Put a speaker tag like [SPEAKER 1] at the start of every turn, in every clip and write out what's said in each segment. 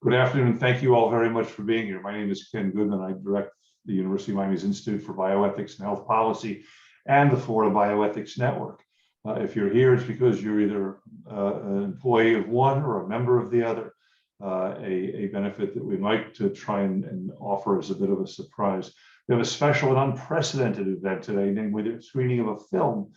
[SPEAKER 1] Good afternoon. Thank you all very much for being here. My name is Ken Goodman. I direct the University of Miami's Institute for Bioethics and Health Policy and the Florida Bioethics Network. If you're here, it's because you're either an employee of one or a member of the other, a benefit that we'd like to try and offer as a bit of a surprise. We have a special and unprecedented event today, namely the screening of a film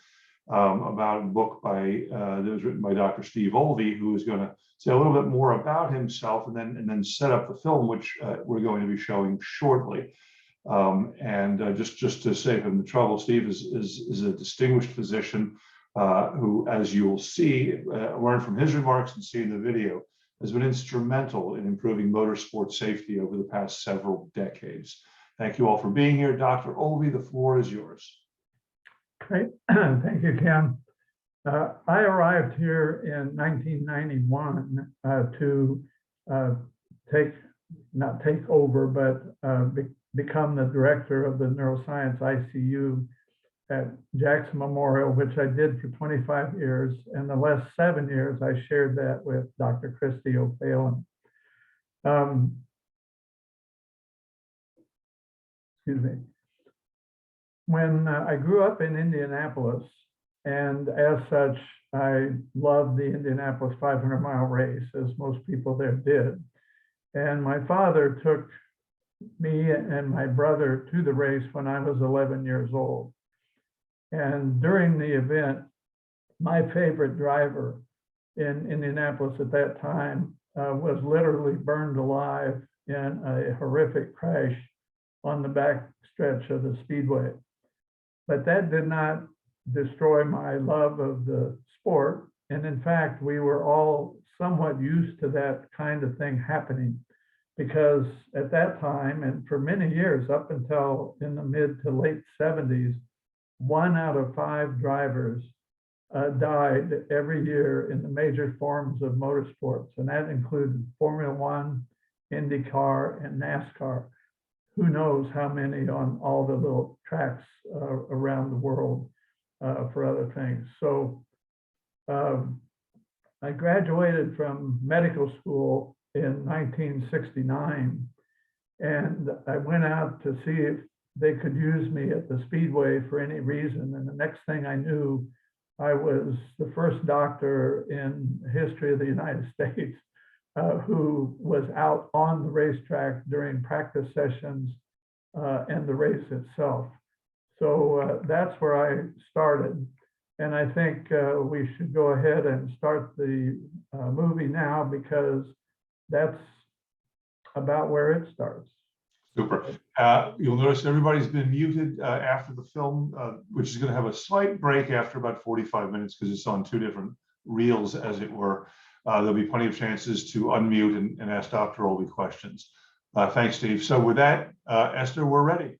[SPEAKER 1] about a book that was written by Dr. Steve Olvey, who is going to say a little bit more about himself and then set up the film, which we're going to be showing shortly. Just to save him the trouble, Steve is a distinguished physician who, as you'll see, learn from his remarks and see in the video, has been instrumental in improving motorsport safety over the past several decades. Thank you all for being here. Dr. Olvey, the floor is yours.
[SPEAKER 2] Great. Thank you, Ken. I arrived here in 1991 to not take over, but become the director of the neuroscience ICU at Jackson Memorial, which I did for 25 years. And the last 7 years, I shared that with Dr. Christy O'Phelan. Excuse me. When I grew up in Indianapolis, and as such, I loved the Indianapolis 500-mile race, as most people there did. And my father took me and my brother to the race when I was 11 years old. And during the event, my favorite driver in Indianapolis at that time was literally burned alive in a horrific crash on the back stretch of the speedway. But that did not destroy my love of the sport. And in fact, we were all somewhat used to that kind of thing happening, because at that time, and for many years, up until in the mid to late 70s, 1 out of 5 drivers died every year in the major forms of motorsports. And that included Formula One, IndyCar, and NASCAR. Who knows how many on all the little tracks around the world for other things. So I graduated from medical school in 1969, and I went out to see if they could use me at the Speedway for any reason. And the next thing I knew, I was the first doctor in the history of the United States who was out on the racetrack during practice sessions and the race itself. So that's where I started. And I think we should go ahead and start the movie now, because that's about where it starts.
[SPEAKER 1] Super. You'll notice everybody's been muted after the film, which is going to have a slight break after about 45 minutes because it's on 2 different reels, as it were. There'll be plenty of chances to unmute and ask Dr. Olvey questions. Thanks, Steve. So with that, Esther, we're ready.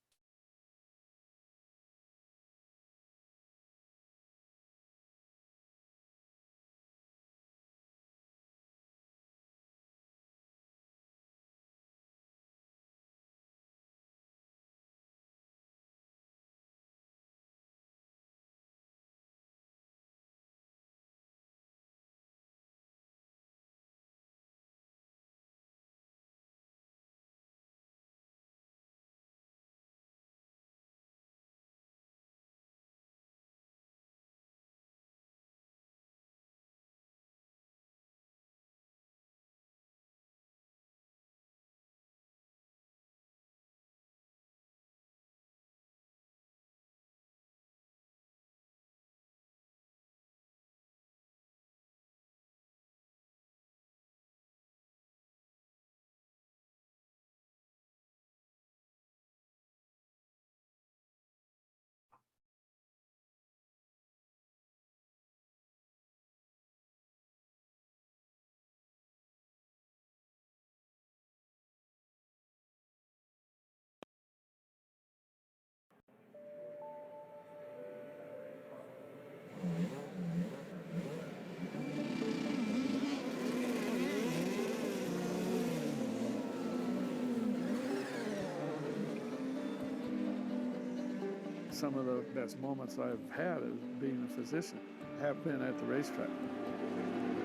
[SPEAKER 3] Some of the best moments I've had as being a physician have been at the racetrack.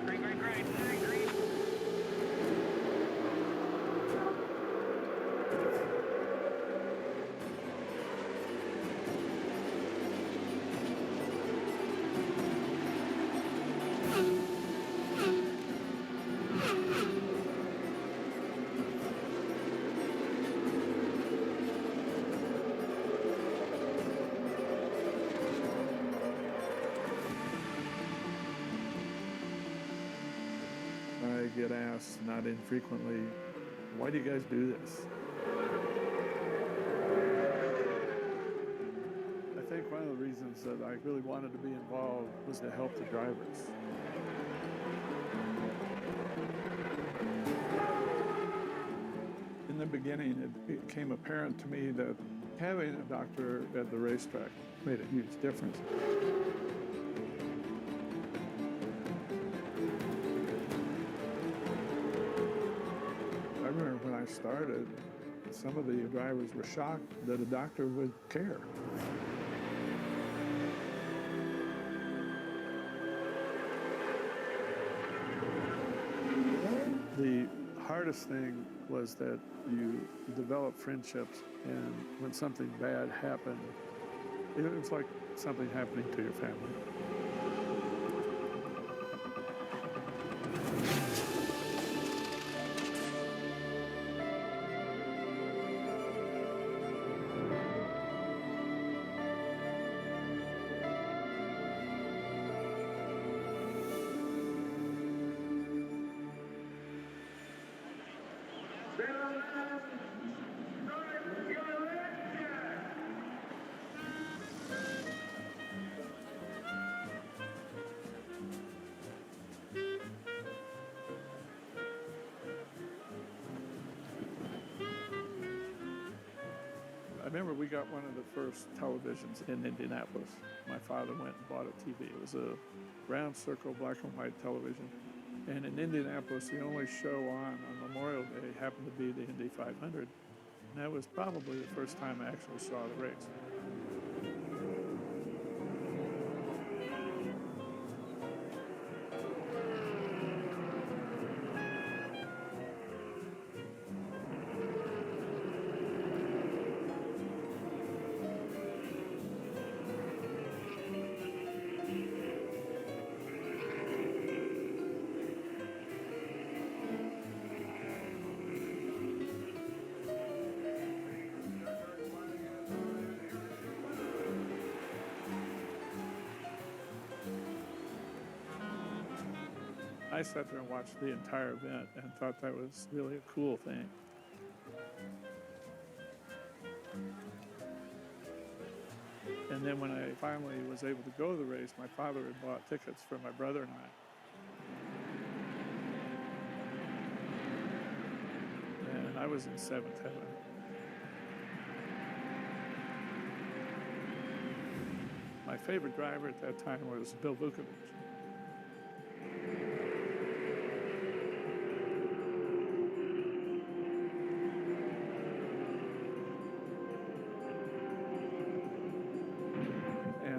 [SPEAKER 4] Green, green, green, green, green.
[SPEAKER 3] I get asked not infrequently, why do you guys do this? I think one of the reasons that I really wanted to be involved was to help the drivers. In the beginning, it became apparent to me that having a doctor at the racetrack made a huge difference. I remember when I started, some of the drivers were shocked that a doctor would care. The hardest thing was that you develop friendships, and when something bad happened, it was like something happening to your family. I remember we got one of the first televisions in Indianapolis. My father went and bought a TV. It was a round circle, black and white television. And in Indianapolis, the only show on Memorial Day happened to be the Indy 500. And that was probably the first time I actually saw the race. I sat there and watched the entire event and thought that was really a cool thing. And then when I finally was able to go to the race, my father had bought tickets for my brother and I. And I was in seventh heaven. My favorite driver at that time was Bill Vukovich.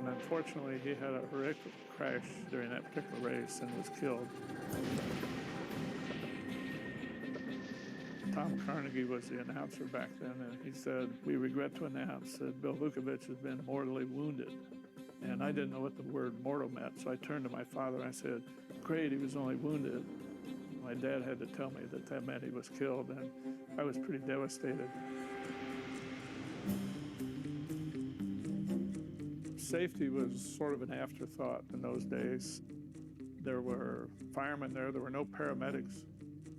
[SPEAKER 3] Unfortunately, he had a horrific crash during that particular race and was killed. Tom Carnegie was the announcer back then, and he said, "We regret to announce that Bill Vukovich has been mortally wounded." And I didn't know what the word mortal meant, so I turned to my father and I said, "Great, he was only wounded." My dad had to tell me that that meant he was killed, and I was pretty devastated. Safety was sort of an afterthought in those days. There were firemen there were no paramedics.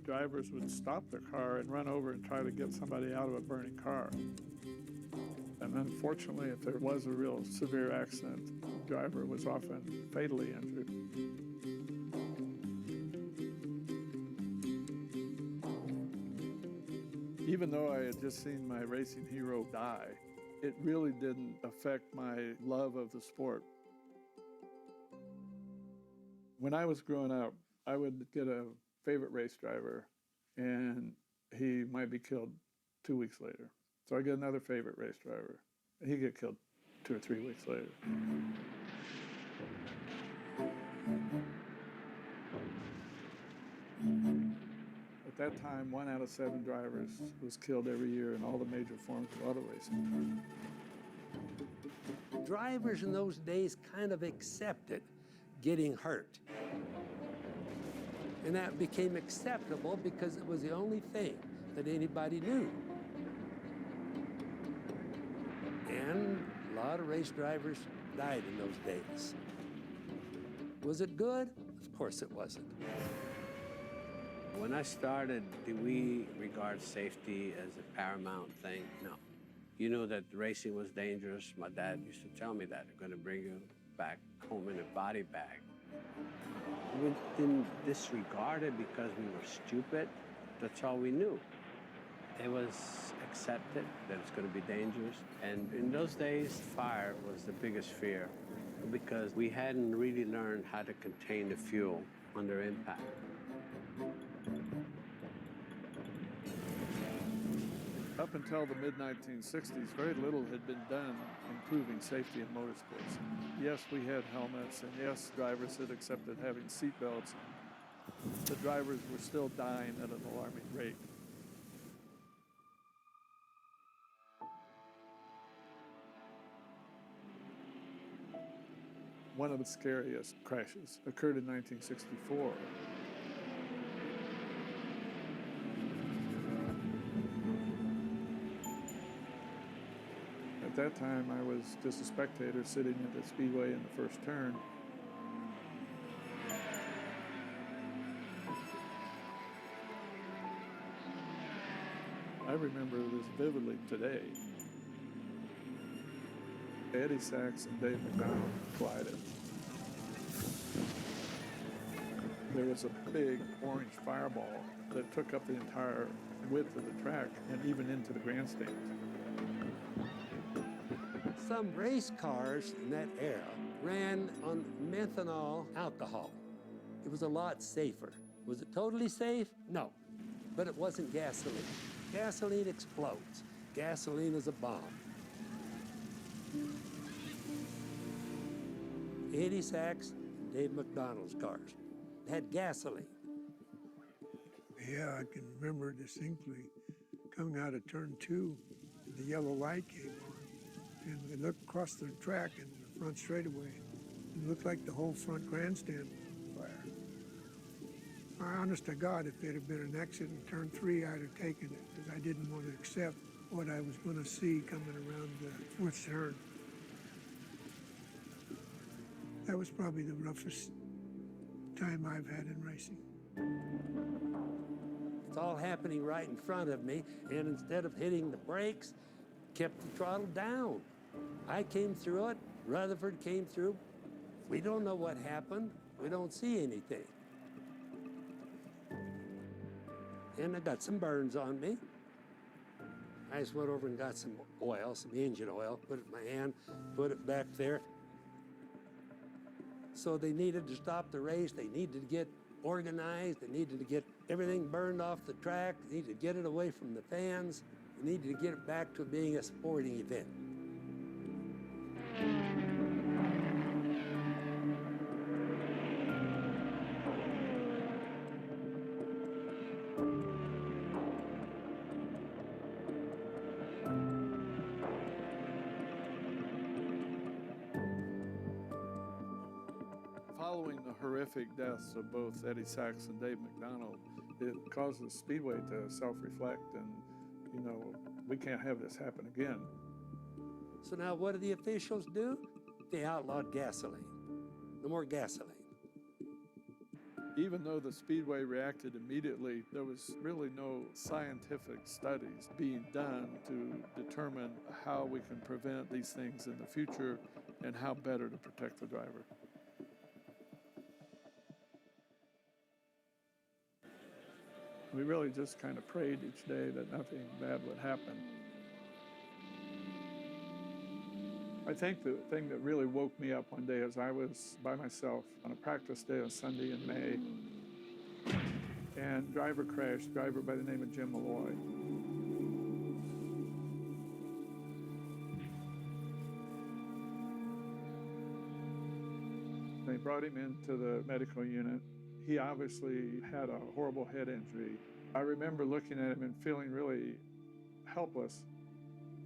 [SPEAKER 3] Drivers would stop their car and run over and try to get somebody out of a burning car. And unfortunately, if there was a real severe accident, the driver was often fatally injured. Even though I had just seen my racing hero die, it really didn't affect my love of the sport. When I was growing up, I would get a favorite race driver, and he might be killed 2 weeks later. So I get another favorite race driver, and he'd get killed 2 or 3 weeks later. At that time, 1 out of 7 drivers was killed every year in all the major forms of auto racing.
[SPEAKER 4] Drivers in those days kind of accepted getting hurt. And that became acceptable because it was the only thing that anybody knew. And a lot of race drivers died in those days. Was it good? Of course it wasn't.
[SPEAKER 5] When I started, did we regard safety as a paramount thing? No. You knew that racing was dangerous. My dad used to tell me that. They're going to bring you back home in a body bag. We didn't disregard it because we were stupid. That's all we knew. It was accepted that it's going to be dangerous. And in those days, fire was the biggest fear because we hadn't really learned how to contain the fuel under impact.
[SPEAKER 3] Up until the mid-1960s, very little had been done improving safety in motorsports. Yes, we had helmets, and yes, drivers had accepted having seatbelts. The drivers were still dying at an alarming rate. One of the scariest crashes occurred in 1964. At that time, I was just a spectator sitting at the speedway in the first turn. I remember this vividly today. Eddie Sachs and Dave McDonald collided. There was a big orange fireball that took up the entire width of the track and even into the grandstands.
[SPEAKER 4] Some race cars in that era ran on methanol alcohol. It was a lot safer. Was it totally safe? No, but it wasn't gasoline. Gasoline explodes. Gasoline is a bomb. Eddie Sachs, Dave McDonald's cars had gasoline.
[SPEAKER 6] Yeah, I can remember distinctly coming out of turn 2, the yellow light came on, and we looked across the track in the front straightaway. It looked like the whole front grandstand was on fire. Honest to God, if it had been an accident in turn 3, I'd have taken it, because I didn't want to accept what I was going to see coming around the fourth turn. That was probably the roughest time I've had in racing.
[SPEAKER 4] It's all happening right in front of me, and instead of hitting the brakes, kept the throttle down. I came through it, Rutherford came through. We don't know what happened. We don't see anything. And I got some burns on me. I just went over and got some oil, some engine oil, put it in my hand, put it back there. So they needed to stop the race. They needed to get organized. They needed to get everything burned off the track. They needed to get it away from the fans. They needed to get it back to being a sporting event.
[SPEAKER 3] Following the horrific deaths of both Eddie Sachs and Dave McDonald, it causes Speedway to self-reflect and, you know, we can't have this happen again.
[SPEAKER 4] So now what do the officials do? They outlawed gasoline. No more gasoline.
[SPEAKER 3] Even though the Speedway reacted immediately, there was really no scientific studies being done to determine how we can prevent these things in the future and how better to protect the driver. We really just kind of prayed each day that nothing bad would happen. I think the thing that really woke me up one day is I was by myself on a practice day on Sunday in May, and driver crashed, driver by the name of Jim Malloy. They brought him into the medical unit. He obviously had a horrible head injury. I remember looking at him and feeling really helpless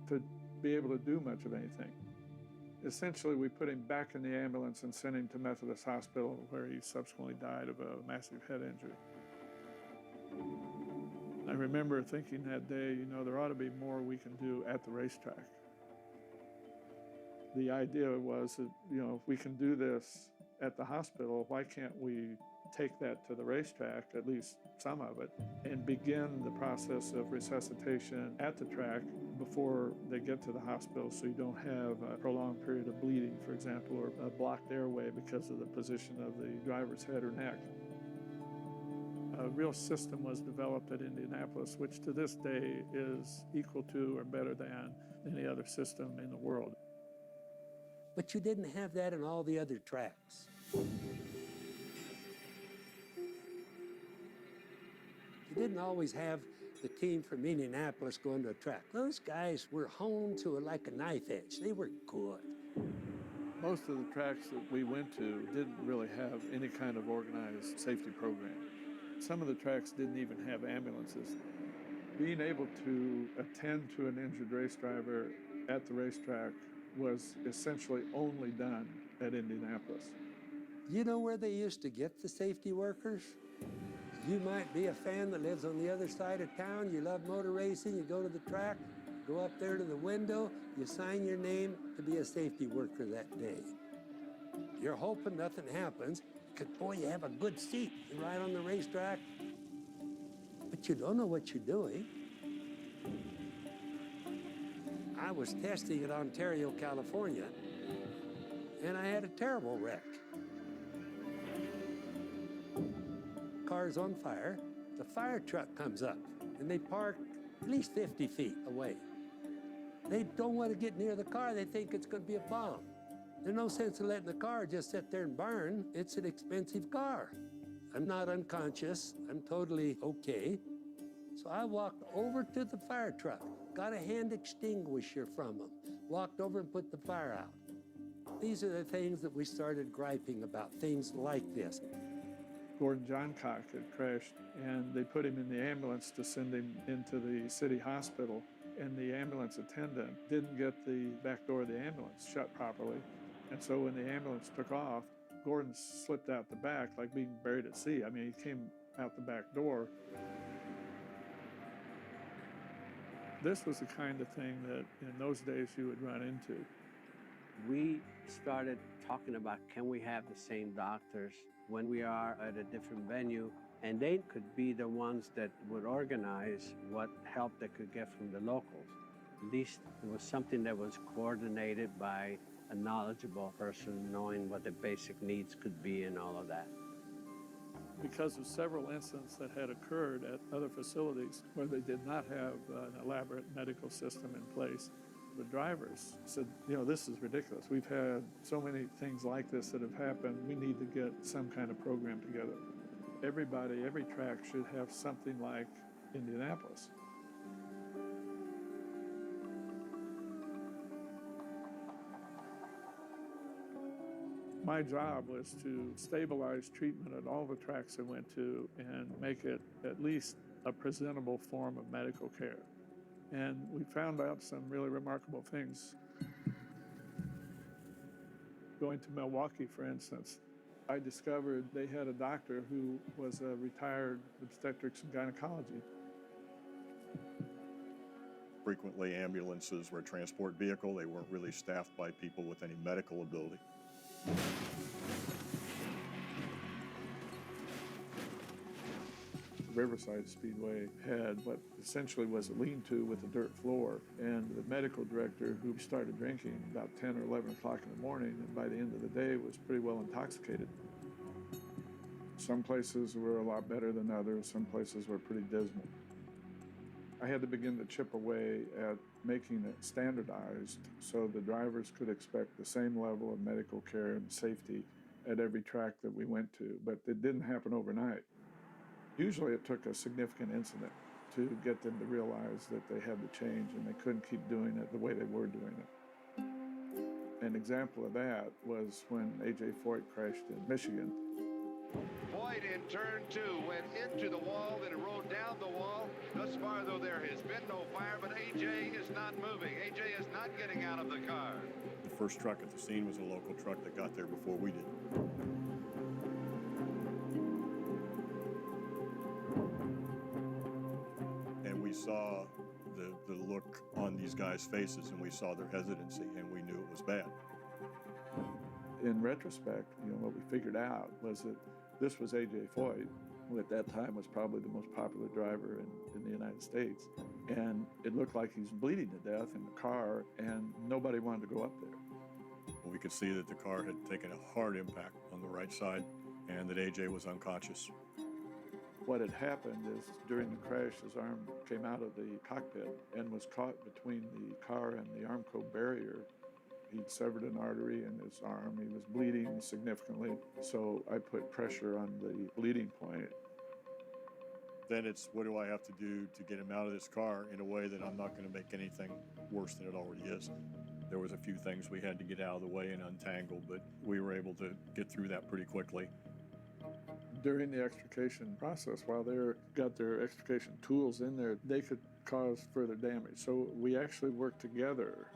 [SPEAKER 3] to be able to do much of anything. Essentially, we put him back in the ambulance and sent him to Methodist Hospital, where he subsequently died of a massive head injury. I remember thinking that day, you know, there ought to be more we can do at the racetrack. The idea was that, you know, if we can do this at the hospital, why can't we take that to the racetrack, at least some of it, and begin the process of resuscitation at the track before they get to the hospital, so you don't have a prolonged period of bleeding, for example, or a blocked airway because of the position of the driver's head or neck. A real system was developed at Indianapolis, which to this day is equal to or better than any other system in the world.
[SPEAKER 4] But you didn't have that in all the other tracks. You didn't always have the team from Indianapolis going to a track. Those guys were honed to it like a knife edge. They were good.
[SPEAKER 3] Most of the tracks that we went to didn't really have any kind of organized safety program. Some of the tracks didn't even have ambulances. Being able to attend to an injured race driver at the racetrack was essentially only done at Indianapolis.
[SPEAKER 4] You know where they used to get the safety workers? You might be a fan that lives on the other side of town, you love motor racing, you go to the track, go up there to the window, you sign your name to be a safety worker that day. You're hoping nothing happens, because boy, you have a good seat. You ride on the racetrack, but you don't know what you're doing. I was testing at Ontario, California, and I had a terrible wreck. Car's on fire, the fire truck comes up, and they park at least 50 feet away. They don't want to get near the car, they think it's going to be a bomb. There's no sense in letting the car just sit there and burn. It's an expensive car. I'm not unconscious, I'm totally okay. So I walked over to the fire truck, got a hand extinguisher from them, walked over and put the fire out. These are the things that we started griping about, things like this.
[SPEAKER 3] Gordon Johncock had crashed, and they put him in the ambulance to send him into the city hospital, and the ambulance attendant didn't get the back door of the ambulance shut properly. And so when the ambulance took off, Gordon slipped out the back like being buried at sea. I mean, he came out the back door. This was the kind of thing that in those days you would run into.
[SPEAKER 5] We started talking about, can we have the same doctors when we are at a different venue? And they could be the ones that would organize what help they could get from the locals. At least it was something that was coordinated by a knowledgeable person knowing what the basic needs could be and all of that.
[SPEAKER 3] Because of several incidents that had occurred at other facilities where they did not have an elaborate medical system in place, the drivers said, you know, this is ridiculous. We've had so many things like this that have happened. We need to get some kind of program together. Everybody, every track should have something like Indianapolis. My job was to stabilize treatment at all the tracks I went to and make it at least a presentable form of medical care. And we found out some really remarkable things. Going to Milwaukee, for instance, I discovered they had a doctor who was a retired obstetrics and gynecology.
[SPEAKER 7] Frequently, ambulances were a transport vehicle. They weren't really staffed by people with any medical ability.
[SPEAKER 3] Riverside Speedway had what essentially was a lean-to with a dirt floor, and the medical director, who started drinking about 10 or 11 o'clock in the morning, and by the end of the day was pretty well intoxicated. Some places were a lot better than others, some places were pretty dismal. I had to begin to chip away at making it standardized so the drivers could expect the same level of medical care and safety at every track that we went to, but it didn't happen overnight. Usually it took a significant incident to get them to realize that they had to change and they couldn't keep doing it the way they were doing it. An example of that was when A.J. Foyt crashed in Michigan.
[SPEAKER 8] Foyt in turn two went into the wall, then rode down the wall. Thus far, though, there has been no fire, but A.J. is not moving. A.J. is not getting out of the car.
[SPEAKER 7] The first truck at the scene was a local truck that got there before we did. And we saw the look on these guys' faces, and we saw their hesitancy, and we knew it was bad.
[SPEAKER 3] In retrospect, what we figured out was that This was A.J. Foyt, who at that time was probably the most popular driver in the United States. And it looked like he's bleeding to death in the car, and nobody wanted to go up there.
[SPEAKER 7] We could see that the car had taken a hard impact on the right side and that AJ was unconscious.
[SPEAKER 3] What had happened is during the crash, his arm came out of the cockpit and was caught between the car and the Armco barrier. He'd severed an artery in his arm. He was bleeding significantly, so I put pressure on the bleeding point.
[SPEAKER 7] Then it's, what do I have to do to get him out of this car in a way that I'm not going to make anything worse than it already is? There was a few things we had to get out of the way and untangle, but we were able to get through that pretty quickly.
[SPEAKER 3] During the extrication process, while they got their extrication tools in there, they could cause further damage. So we actually worked together.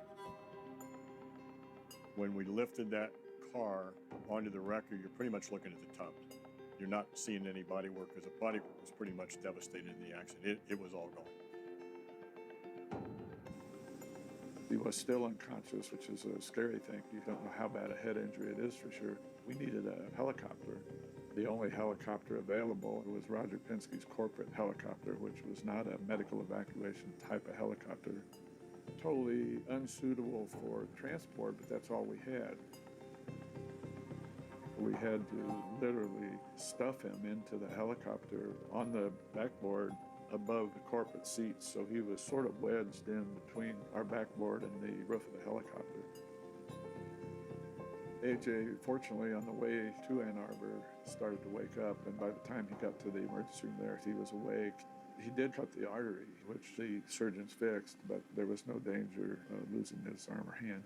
[SPEAKER 7] When we lifted that car onto the wrecker, you're pretty much looking at the tub. You're not seeing any body work because the body work was pretty much devastated in the accident. It was all gone.
[SPEAKER 3] He was still unconscious, which is a scary thing. You don't know how bad a head injury it is for sure. We needed a helicopter. The only helicopter available was Roger Penske's corporate helicopter, which was not a medical evacuation type of helicopter. Totally unsuitable for transport, but that's all we had. We had to literally stuff him into the helicopter on the backboard above the corporate seats, so he was sort of wedged in between our backboard and the roof of the helicopter. AJ, fortunately, on the way to Ann Arbor, started to wake up, and by the time he got to the emergency room there, he was awake. He did cut the artery, which the surgeons fixed, but there was no danger of losing his arm or hand.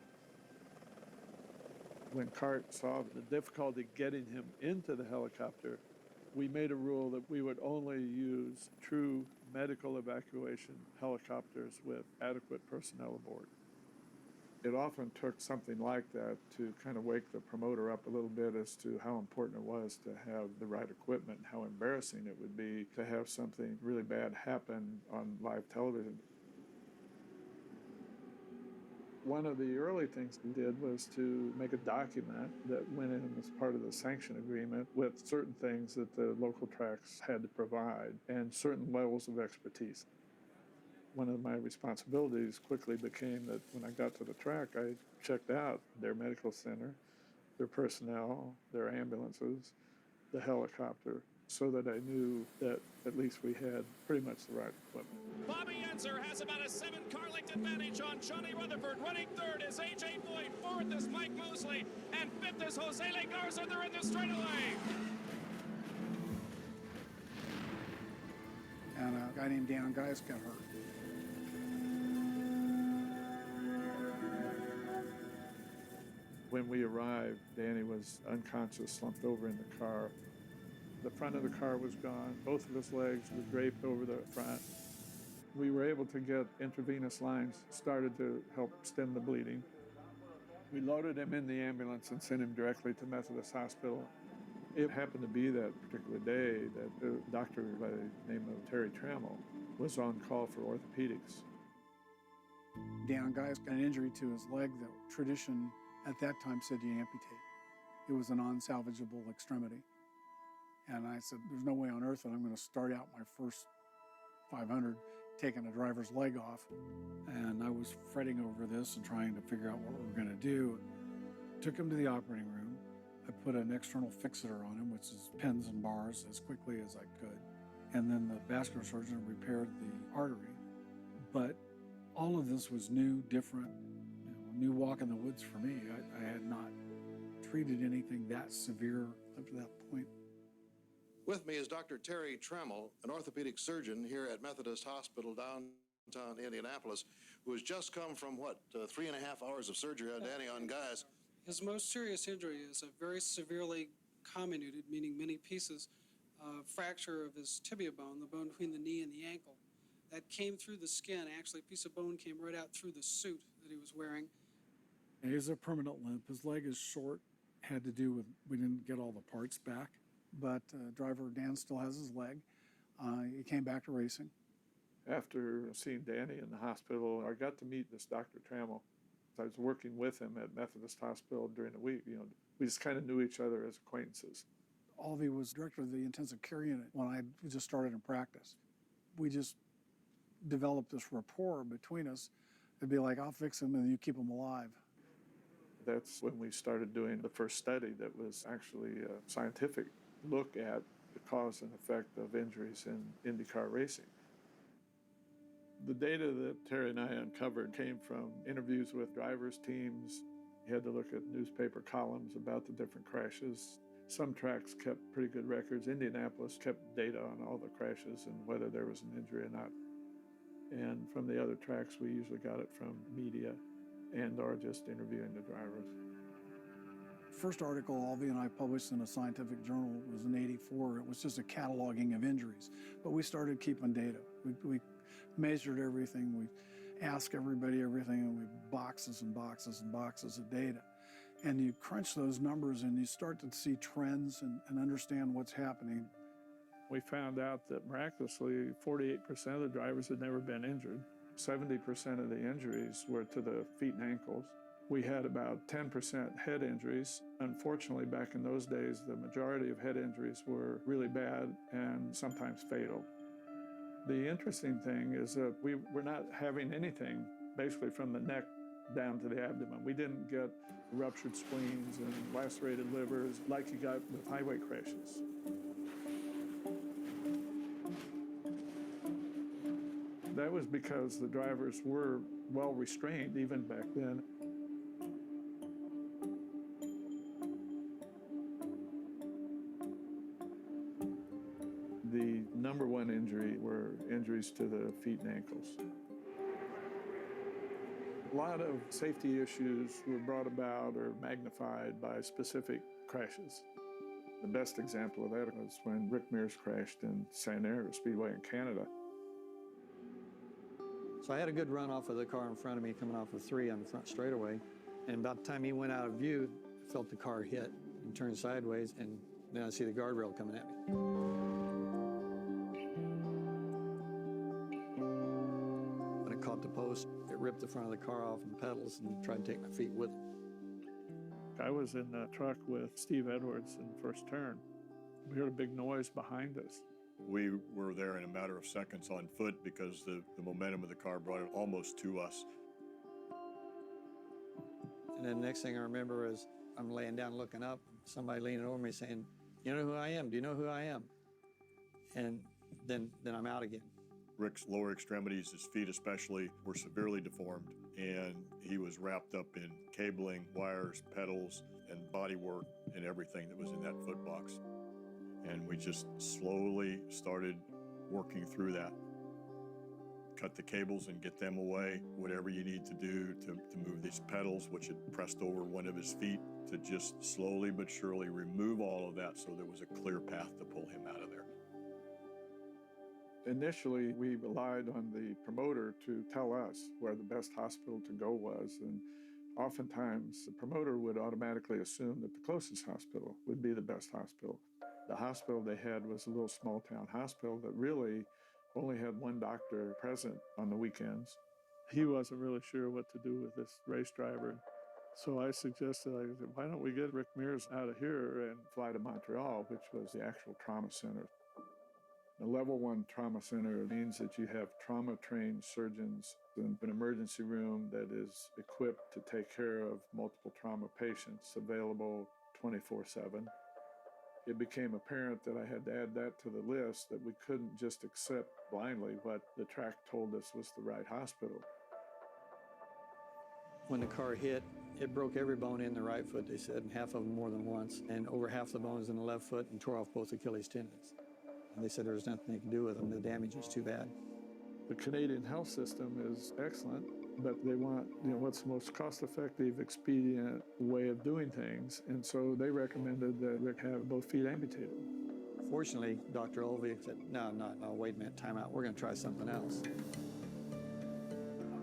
[SPEAKER 3] When CART saw the difficulty getting him into the helicopter, we made a rule that we would only use true medical evacuation helicopters with adequate personnel aboard. It often took something like that to kind of wake the promoter up a little bit as to how important it was to have the right equipment and how embarrassing it would be to have something really bad happen on live television. One of the early things we did was to make a document that went in as part of the sanction agreement with certain things that the local tracks had to provide and certain levels of expertise. One of my responsibilities quickly became that when I got to the track, I checked out their medical center, their personnel, their ambulances, the helicopter, so that I knew that at least we had pretty much the right equipment.
[SPEAKER 9] Bobby Unser has about a 7-car length advantage on Johnny Rutherford. Running third is A.J. Foyt, fourth is Mike Mosley, and fifth is Jose Le Garza. They're in the straightaway.
[SPEAKER 10] And a guy named Dan Geis got hurt.
[SPEAKER 3] When we arrived, Danny was unconscious, slumped over in the car. The front of the car was gone. Both of his legs were draped over the front. We were able to get intravenous lines started to help stem the bleeding. We loaded him in the ambulance and sent him directly to Methodist Hospital. It happened to be that particular day that the doctor by the name of Terry Trammell was on call for orthopedics.
[SPEAKER 10] Dan Geis got an injury to his leg that tradition at that time said you amputate. It was a non-salvageable extremity. And I said, there's no way on earth that I'm going to start out my first 500 taking a driver's leg off. And I was fretting over this and trying to figure out what we were going to do. Took him to the operating room. I put an external fixator on him, which is pins and bars, as quickly as I could. And then the vascular surgeon repaired the artery. But all of this was new, different, new walk in the woods for me. I had not treated anything that severe up to that point.
[SPEAKER 11] With me is Dr. Terry Trammell, an orthopedic surgeon here at Methodist Hospital downtown Indianapolis, who has just come from, 3.5 hours of surgery on Danny on Geis.
[SPEAKER 12] His most serious injury is a very severely comminuted, meaning many pieces, fracture of his tibia bone, the bone between the knee and the ankle. That came through the skin. Actually, a piece of bone came right out through the suit that he was wearing.
[SPEAKER 10] He has a permanent limp. His leg is short. Had to do with we didn't get all the parts back. But driver Dan still has his leg. He came back to racing.
[SPEAKER 3] After seeing Danny in the hospital, I got to meet this Dr. Trammell. I was working with him at Methodist Hospital during the week. We just kind of knew each other as acquaintances.
[SPEAKER 10] Olvey was director of the intensive care unit when I just started in practice. We just developed this rapport between us. It'd be like, I'll fix him and you keep him alive.
[SPEAKER 3] That's when we started doing the first study that was actually a scientific look at the cause and effect of injuries in IndyCar racing. The data that Terry and I uncovered came from interviews with drivers' teams. You had to look at newspaper columns about the different crashes. Some tracks kept pretty good records. Indianapolis kept data on all the crashes and whether there was an injury or not. And from the other tracks, we usually got it from media and or just interviewing the drivers.
[SPEAKER 10] First article Olvey and I published in a scientific journal was in '84. It was just a cataloging of injuries, but we started keeping data. We measured everything, we asked everybody everything, and we boxes and boxes and boxes of data. And you crunch those numbers and you start to see trends and understand what's happening.
[SPEAKER 3] We found out that miraculously 48% of the drivers had never been injured. 70% of the injuries were to the feet and ankles. We had about 10% head injuries. Unfortunately, back in those days, the majority of head injuries were really bad and sometimes fatal. The interesting thing is that we were not having anything basically from the neck down to the abdomen. We didn't get ruptured spleens and lacerated livers like you got with highway crashes. That was because the drivers were well restrained even back then. The number one injury were injuries to the feet and ankles. A lot of safety issues were brought about or magnified by specific crashes. The best example of that was when Rick Mears crashed in Santa Ana Speedway in Canada.
[SPEAKER 13] So I had a good run off of the car in front of me coming off of 3 on the front straightaway. And about the time he went out of view, I felt the car hit and turn sideways, and then I see the guardrail coming at me. When it caught the post, it ripped the front of the car off and the pedals and tried to take my feet with it.
[SPEAKER 3] I was in the truck with Steve Edwards in the first turn. We heard a big noise behind us.
[SPEAKER 7] We were there in a matter of seconds on foot because the momentum of the car brought it almost to us.
[SPEAKER 13] And then the next thing I remember is I'm laying down looking up, somebody leaning over me saying, "You know who I am? Do you know who I am?" And then I'm out again.
[SPEAKER 7] Rick's lower extremities, his feet especially, were severely deformed, and he was wrapped up in cabling, wires, pedals, and bodywork and everything that was in that foot box. And we just slowly started working through that. Cut the cables and get them away, whatever you need to do to move these pedals, which had pressed over one of his feet, to just slowly but surely remove all of that so there was a clear path to pull him out of there.
[SPEAKER 3] Initially, we relied on the promoter to tell us where the best hospital to go was, and oftentimes the promoter would automatically assume that the closest hospital would be the best hospital. The hospital they had was a little small town hospital that really only had one doctor present on the weekends. He wasn't really sure what to do with this race driver. So I suggested, why don't we get Rick Mears out of here and fly to Montreal, which was the actual trauma center. The level 1 trauma center means that you have trauma-trained surgeons in an emergency room that is equipped to take care of multiple trauma patients, available 24/7. It became apparent that I had to add that to the list, that we couldn't just accept blindly what the track told us was the right hospital.
[SPEAKER 13] When the car hit, it broke every bone in the right foot, they said, and half of them more than once, and over half the bones in the left foot, and tore off both Achilles tendons. And they said there was nothing they could do with them. The damage was too bad.
[SPEAKER 3] The Canadian health system is excellent, but they want, what's the most cost-effective, expedient way of doing things. And so they recommended that Rick have both feet amputated.
[SPEAKER 13] Fortunately, Dr. Olvey said, no, wait a minute, time out. We're going to try something else.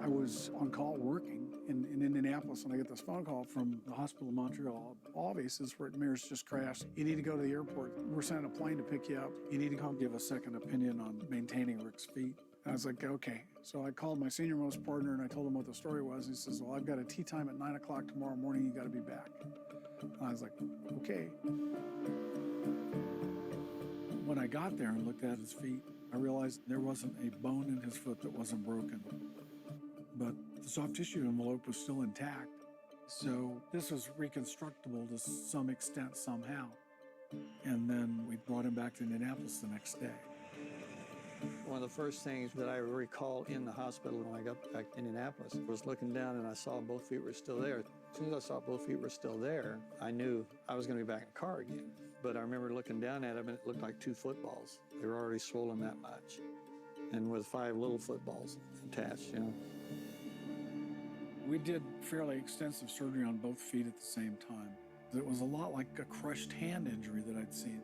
[SPEAKER 10] I was on call working in Indianapolis, and I get this phone call from the hospital in Montreal. Olvey says, Rick Mears just crashed. You need to go to the airport. We're sending a plane to pick you up. You need to come give a second opinion on maintaining Rick's feet. And I was like, okay. So I called my senior-most partner, and I told him what the story was. He says, well, I've got a tea time at 9 o'clock tomorrow morning. You got to be back. And I was like, okay. When I got there and looked at his feet, I realized there wasn't a bone in his foot that wasn't broken. But the soft tissue envelope was still intact. So this was reconstructible to some extent somehow. And then we brought him back to Indianapolis the next day.
[SPEAKER 13] One of the first things that I recall in the hospital when I got back to Indianapolis was looking down and I saw both feet were still there. As soon as I saw both feet were still there, I knew I was going to be back in the car again. But I remember looking down at them and it looked like 2 footballs. They were already swollen that much. And with 5 little footballs attached, you know.
[SPEAKER 10] We did fairly extensive surgery on both feet at the same time. It was a lot like a crushed hand injury that I'd seen.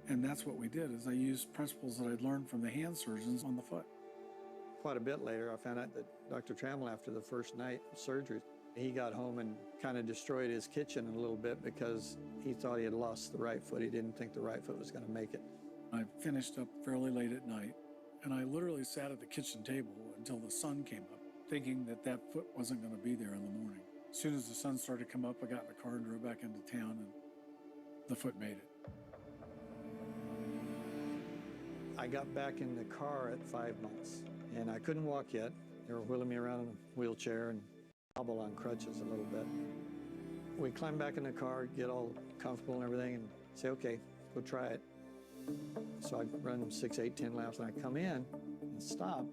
[SPEAKER 10] And that's what we did, is I used principles that I'd learned from the hand surgeons on the foot.
[SPEAKER 13] Quite a bit later, I found out that Dr. Trammell, after the first night of surgery, he got home and kind of destroyed his kitchen a little bit because he thought he had lost the right foot. He didn't think the right foot was going to make it.
[SPEAKER 10] I finished up fairly late at night, and I literally sat at the kitchen table until the sun came up, thinking that that foot wasn't going to be there in the morning. As soon as the sun started to come up, I got in the car and drove back into town, and the foot made it.
[SPEAKER 13] I got back in the car at 5 months, and I couldn't walk yet. They were wheeling me around in a wheelchair and hobble on crutches a little bit. We climbed back in the car, get all comfortable and everything, and say, okay, go try it. So I run them 6, 8, 10 laps, and I come in and stop.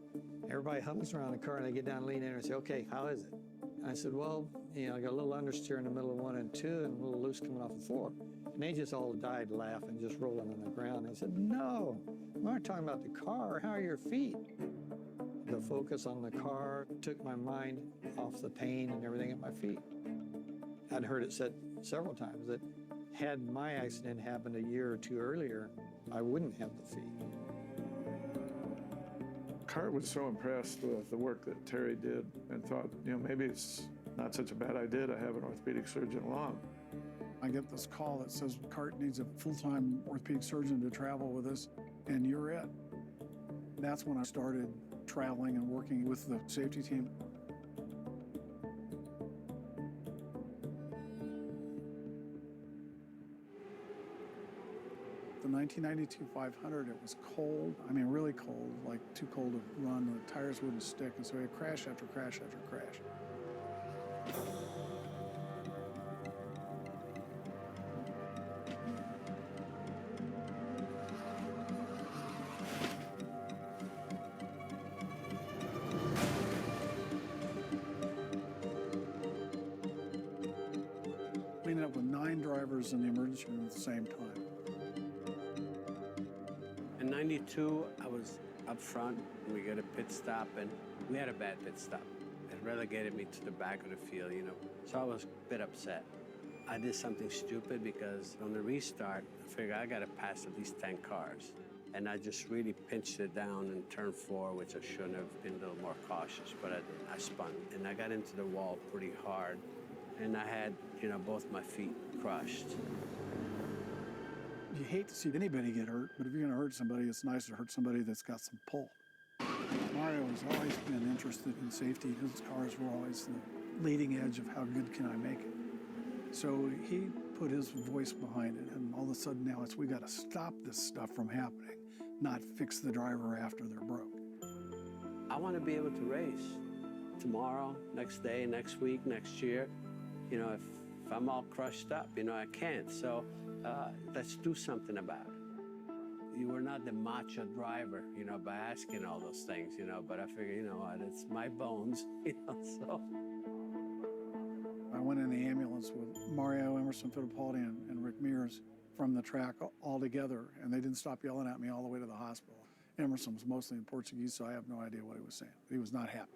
[SPEAKER 13] Everybody huddles around the car, and they get down and lean in and say, okay, how is it? And I said, well, you know, I got a little understeer in the middle of 1 and 2 and a little loose coming off of 4. And they just all died laughing, just rolling on the ground. I said, no, we aren't talking about the car. How are your feet? The focus on the car took my mind off the pain and everything at my feet. I'd heard it said several times that had my accident happened a year or 2 earlier, I wouldn't have the feet.
[SPEAKER 3] Cart was so impressed with the work that Terry did and thought, you know, maybe it's not such a bad idea to have an orthopedic surgeon along.
[SPEAKER 10] I get this call that says Cart needs a full-time orthopedic surgeon to travel with us, and you're it. That's when I started traveling and working with the safety team. The 1992 500, it was cold. I mean, really cold, like too cold to run. The tires wouldn't stick, and so we had crash after crash after crash. We ended up with 9 drivers in the emergency room at the same time.
[SPEAKER 5] In 92, I was up front. We got a pit stop, and we had a bad pit stop. It relegated me to the back of the field, you know. So I was a bit upset. I did something stupid because on the restart, I figured I got to pass at least 10 cars. And I just really pinched it down in turn 4, which I shouldn't have been a little more cautious, but I spun. And I got into the wall pretty hard. And I had, you know, both my feet crushed.
[SPEAKER 10] You hate to see anybody get hurt, but if you're going to hurt somebody, it's nice to hurt somebody that's got some pull. Mario has always been interested in safety. His cars were always the leading edge of how good can I make it. So he put his voice behind it, and all of a sudden now it's we got to stop this stuff from happening, not fix the driver after they're broke.
[SPEAKER 5] I want to be able to race tomorrow, next day, next week, next year. You know, if I'm all crushed up, you know, I can't. So let's do something about it. You were not the macho driver, you know, by asking all those things, you know, but I figure, you know what, it's my bones, you know, so.
[SPEAKER 10] I went in the ambulance with Mario, Emerson Fittipaldi, and Rick Mears from the track all together, and they didn't stop yelling at me all the way to the hospital. Emerson was mostly in Portuguese, so I have no idea what he was saying. He was not happy.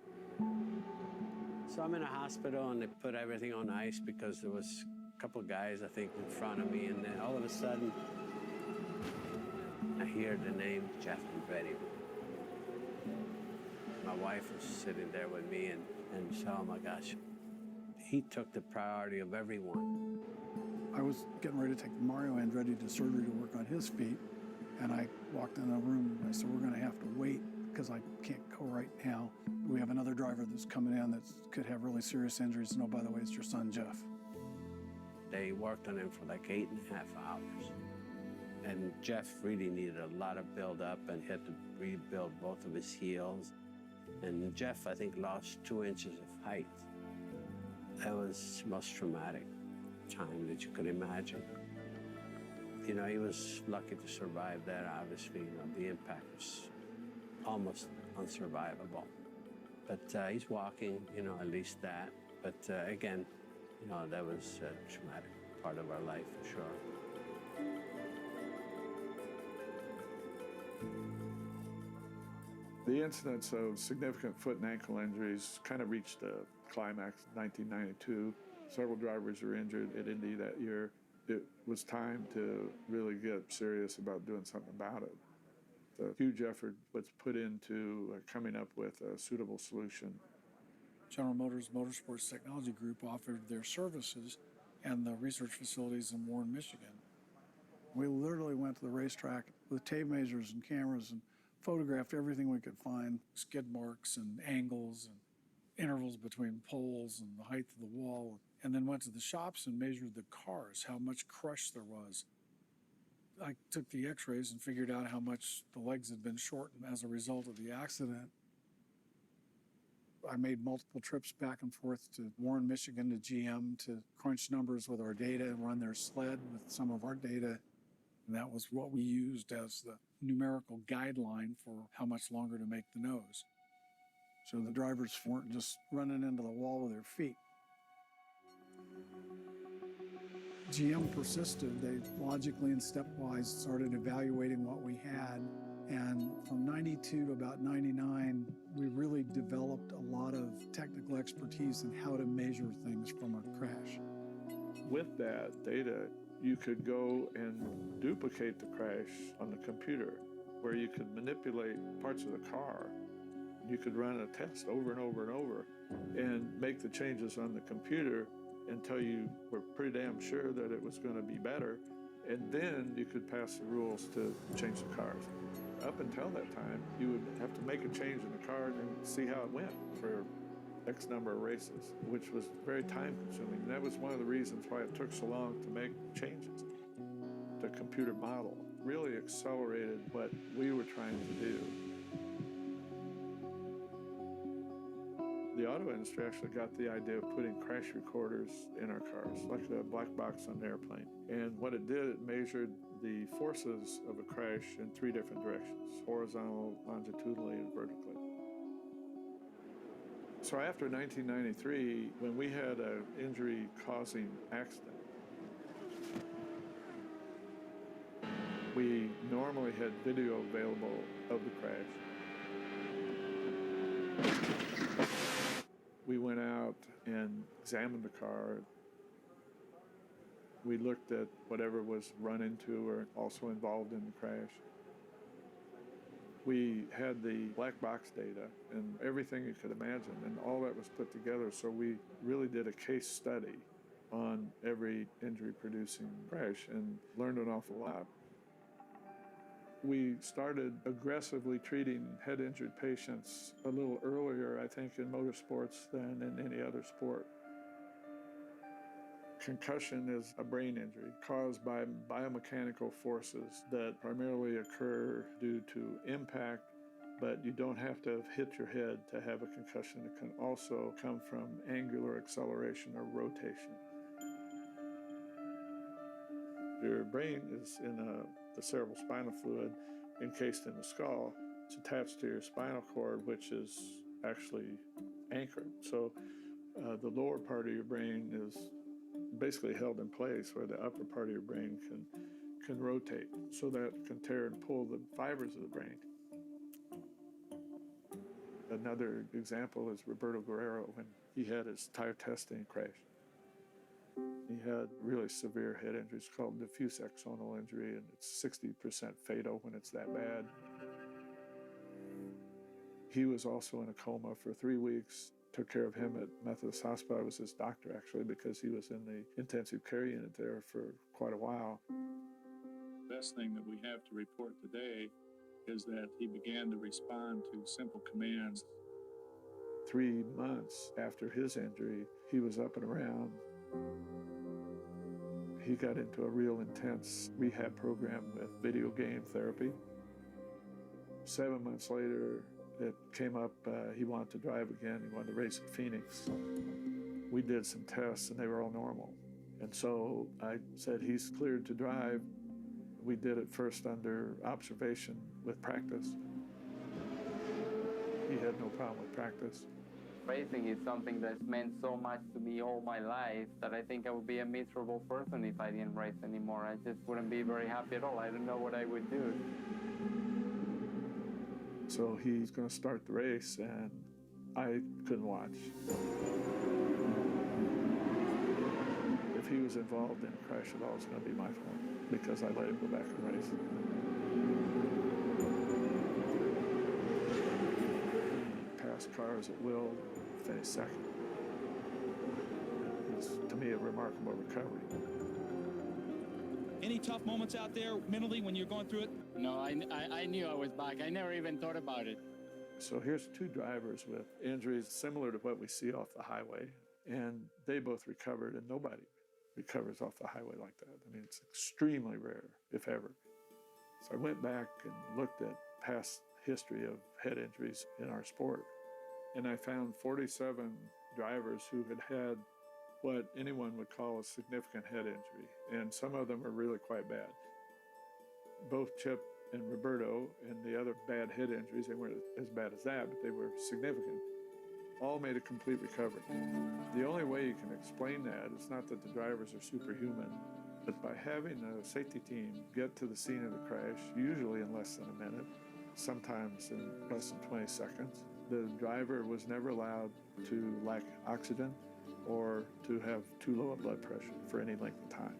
[SPEAKER 5] So I'm in a hospital, and they put everything on ice because there was a couple of guys, I think, in front of me, and then all of a sudden, I hear the name Jeff Andretti. My wife was sitting there with me, and so, oh my gosh, he took the priority of everyone.
[SPEAKER 10] I was getting ready to take Mario Andretti to surgery to work on his feet, and I walked in a room and I said, we're going to have to wait because I can't go right now. We have another driver that's coming in that could have really serious injuries. And oh, by the way, it's your son, Jeff.
[SPEAKER 5] They worked on him for like 8.5 hours. And Jeff really needed a lot of build-up and he had to rebuild both of his heels. And Jeff, I think, lost 2 inches of height. That was the most traumatic time that you could imagine. You know, he was lucky to survive that, obviously. You know, the impact was almost unsurvivable. But he's walking, you know, at least that. But again, you know, that was a traumatic part of our life, for sure.
[SPEAKER 3] The incidence of significant foot and ankle injuries kind of reached a climax in 1992. Several drivers were injured at Indy that year. It was time to really get serious about doing something about it. A huge effort was put into coming up with a suitable solution.
[SPEAKER 10] General Motors Motorsports Technology Group offered their services and the research facilities in Warren, Michigan. We literally went to the racetrack with tape measures and cameras and photographed everything we could find, skid marks and angles and intervals between poles and the height of the wall, and then went to the shops and measured the cars, how much crush there was. I took the x-rays and figured out how much the legs had been shortened as a result of the accident. I made multiple trips back and forth to Warren, Michigan, to GM to crunch numbers with our data and run their sled with some of our data. And that was what we used as the numerical guideline for how much longer to make the nose. So the drivers weren't just running into the wall with their feet. GM persisted. They logically and stepwise started evaluating what we had. And from 92 to about 99, we really developed a lot of technical expertise in how to measure things from a crash.
[SPEAKER 3] With that data, you could go and duplicate the crash on the computer, where you could manipulate parts of the car. You could run a test over and over and over and make the changes on the computer until you were pretty damn sure that it was going to be better. And then you could pass the rules to change the cars. Up until that time, you would have to make a change in the car and see how it went for X number of races, which was very time consuming. And that was one of the reasons why it took so long to make changes. The computer model really accelerated what we were trying to do. The auto industry actually got the idea of putting crash recorders in our cars, like the black box on the airplane. And what it did, it measured the forces of a crash in 3 different directions: horizontal, longitudinally, and vertically. So after 1993, when we had an injury-causing accident, we normally had video available of the crash. We went out and examined the car. We looked at whatever was run into or also involved in the crash. We had the black box data and everything you could imagine, and all that was put together. So we really did a case study on every injury-producing crash and learned an awful lot. We started aggressively treating head-injured patients a little earlier, I think, in motorsports than in any other sport. Concussion is a brain injury caused by biomechanical forces that primarily occur due to impact, but you don't have to have hit your head to have a concussion. It can also come from angular acceleration or rotation. Your brain is in the cerebral spinal fluid encased in the skull. It's attached to your spinal cord, which is actually anchored. So the lower part of your brain is basically held in place, where the upper part of your brain can rotate. So that can tear and pull the fibers of the brain. Another example is Roberto Guerrero when he had his tire testing crash. He had really severe head injuries called diffuse axonal injury, and it's 60% fatal when it's that bad. He was also in a coma for 3 weeks. Took care of him at Methodist Hospital. I was his doctor, actually, because he was in the intensive care unit there for quite a while.
[SPEAKER 14] The best thing that we have to report today is that he began to respond to simple commands.
[SPEAKER 3] 3 months after his injury, he was up and around. He got into a real intense rehab program with video game therapy. 7 months later, it came up, he wanted to drive again. He wanted to race at Phoenix. We did some tests and they were all normal. And so I said, he's cleared to drive. We did it first under observation with practice. He had no problem with practice.
[SPEAKER 15] Racing is something that's meant so much to me all my life that I think I would be a miserable person if I didn't race anymore. I just wouldn't be very happy at all. I don't know what I would do.
[SPEAKER 3] So he's going to start the race, and I couldn't watch. If he was involved in a crash at all, it's going to be my fault because I let him go back and race. Pass cars at will, finish second. It's, to me, a remarkable recovery.
[SPEAKER 9] Any tough moments out there mentally when you're going through it?
[SPEAKER 15] No, I knew I was back. I never even thought about it.
[SPEAKER 3] So here's two drivers with injuries similar to what we see off the highway, and they both recovered, and nobody recovers off the highway like that. I mean, it's extremely rare, if ever. So I went back and looked at past history of head injuries in our sport, and I found 47 drivers who had had what anyone would call a significant head injury, and some of them are really quite bad. Both Chip and Roberto and the other bad head injuries, they weren't as bad as that, but they were significant, all made a complete recovery. The only way you can explain that is not that the drivers are superhuman, but by having a safety team get to the scene of the crash, usually in less than a minute, sometimes in less than 20 seconds. The driver was never allowed to lack oxygen or to have too low a blood pressure for any length of time.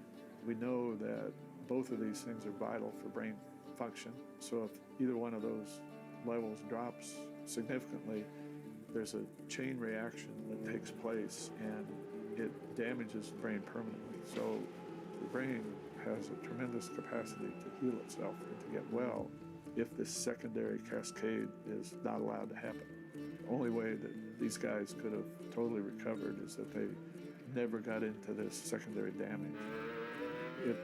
[SPEAKER 3] We know that both of these things are vital for brain function. So if either one of those levels drops significantly, there's a chain reaction that takes place and it damages the brain permanently. So the brain has a tremendous capacity to heal itself and to get well if this secondary cascade is not allowed to happen. The only way that these guys could have totally recovered is that they never got into this secondary damage. It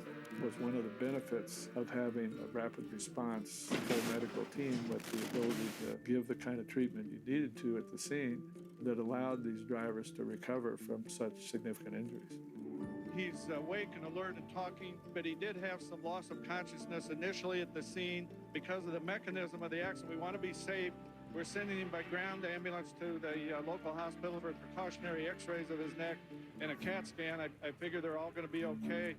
[SPEAKER 3] was one of the benefits of having a rapid response full medical team with the ability to give the kind of treatment you needed to at the scene that allowed these drivers to recover from such significant injuries. He's awake and alert and talking, but he did have some loss of consciousness initially at the scene because of the mechanism of the accident. We want to be safe. We're sending him by ground ambulance to the local hospital for precautionary x-rays of his neck and a CAT scan. I figure they're all going to be okay.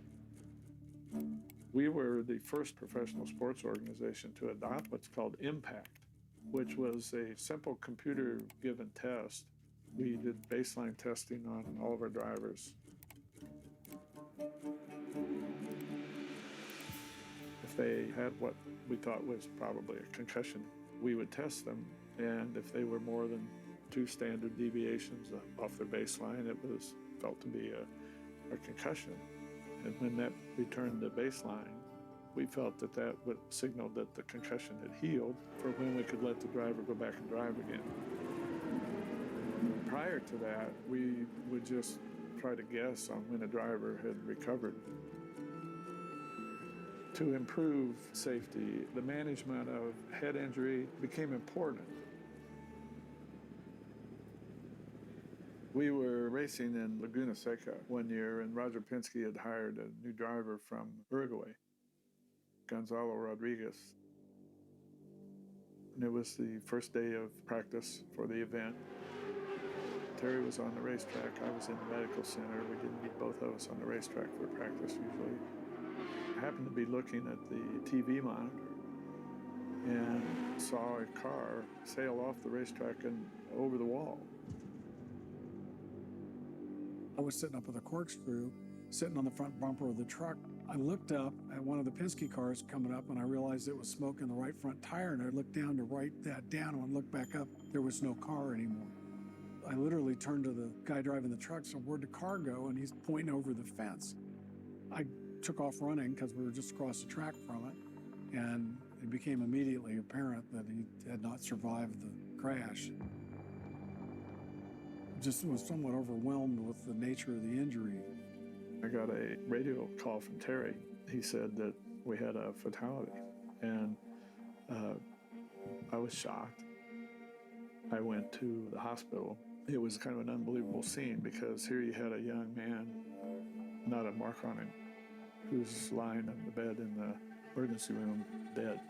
[SPEAKER 3] We were the first professional sports organization to adopt what's called IMPACT, which was a simple computer-given test. We did baseline testing on all of our drivers. If they had what we thought was probably a concussion, we would test them, and if they were more than 2 standard deviations off their baseline, it was felt to be a concussion. And when that returned to baseline, we felt that that would signal that the concussion had healed for when we could let the driver go back and drive again. Prior to that, we would just try to guess on when a driver had recovered. To improve safety, the management of head injury became important. We were racing in Laguna Seca one year, and Roger Penske had hired a new driver from Uruguay, Gonzalo Rodriguez. And it was the first day of practice for the event. Terry was on the racetrack. I was in the medical center. We didn't meet both of us on the racetrack for practice usually. I happened to be looking at the TV monitor and saw a car sail off the racetrack and over the wall.
[SPEAKER 10] I was sitting up with a corkscrew, sitting on the front bumper of the truck. I looked up at one of the Penske cars coming up, and I realized it was smoke in the right front tire, and I looked down to write that down. When I looked back up, there was no car anymore. I literally turned to the guy driving the truck, said, "Where'd the car go?" And he's pointing over the fence. I took off running because we were just across the track from it, and it became immediately apparent that he had not survived the crash. Just was somewhat overwhelmed with the nature of the injury.
[SPEAKER 3] I got a radio call from Terry. He said that we had a fatality, and I was shocked. I went to the hospital. It was kind of an unbelievable scene because here you had a young man, not a mark on him, who's lying on the bed in the emergency room, dead.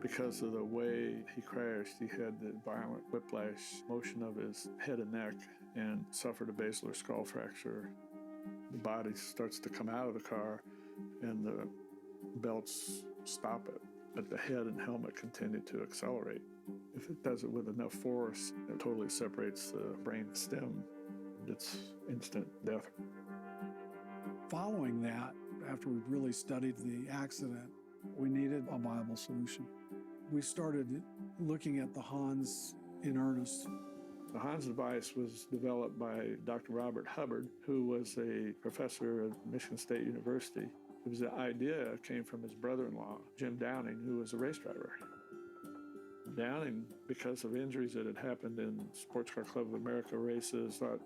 [SPEAKER 3] Because of the way he crashed, he had the violent whiplash motion of his head and neck and suffered a basilar skull fracture. The body starts to come out of the car and the belts stop it, but the head and helmet continue to accelerate. If it does it with enough force, it totally separates the brain stem. It's instant death.
[SPEAKER 10] Following that, after we really studied the accident, we needed a viable solution. We started looking at the Hans in earnest.
[SPEAKER 3] The Hans device was developed by Dr. Robert Hubbard, who was a professor at Michigan State University. It was the idea came from his brother-in-law, Jim Downing, who was a race driver. Downing, because of injuries that had happened in Sports Car Club of America races, thought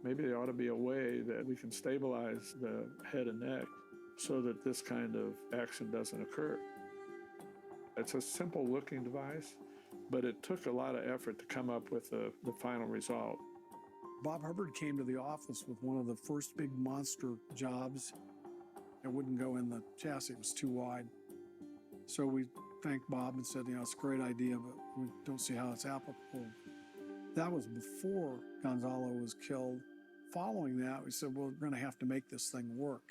[SPEAKER 3] maybe there ought to be a way that we can stabilize the head and neck so that this kind of action doesn't occur. It's a simple looking device, but it took a lot of effort to come up with the final result.
[SPEAKER 10] Bob Hubbard came to the office with one of the first big monster jobs. It wouldn't go in the chassis, it was too wide. So we thanked Bob and said, it's a great idea, but we don't see how it's applicable. That was before Gonzalo was killed. Following that, we said, well, we're going to have to make this thing work.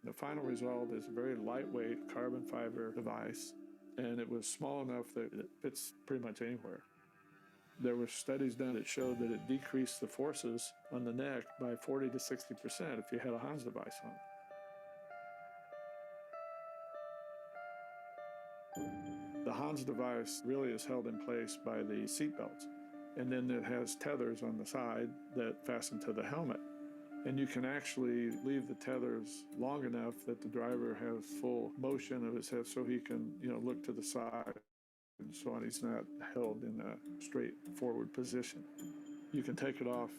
[SPEAKER 3] The final result is a very lightweight carbon fiber device, and it was small enough that it fits pretty much anywhere. There were studies done that showed that it decreased the forces on the neck by 40 to 60% if you had a Hans device on. The Hans device really is held in place by the seat belts, and then it has tethers on the side that fasten to the helmet. And you can actually leave the tethers long enough that the driver has full motion of his head so he can, look to the side and so on. He's not held in a straight forward position. You can take it off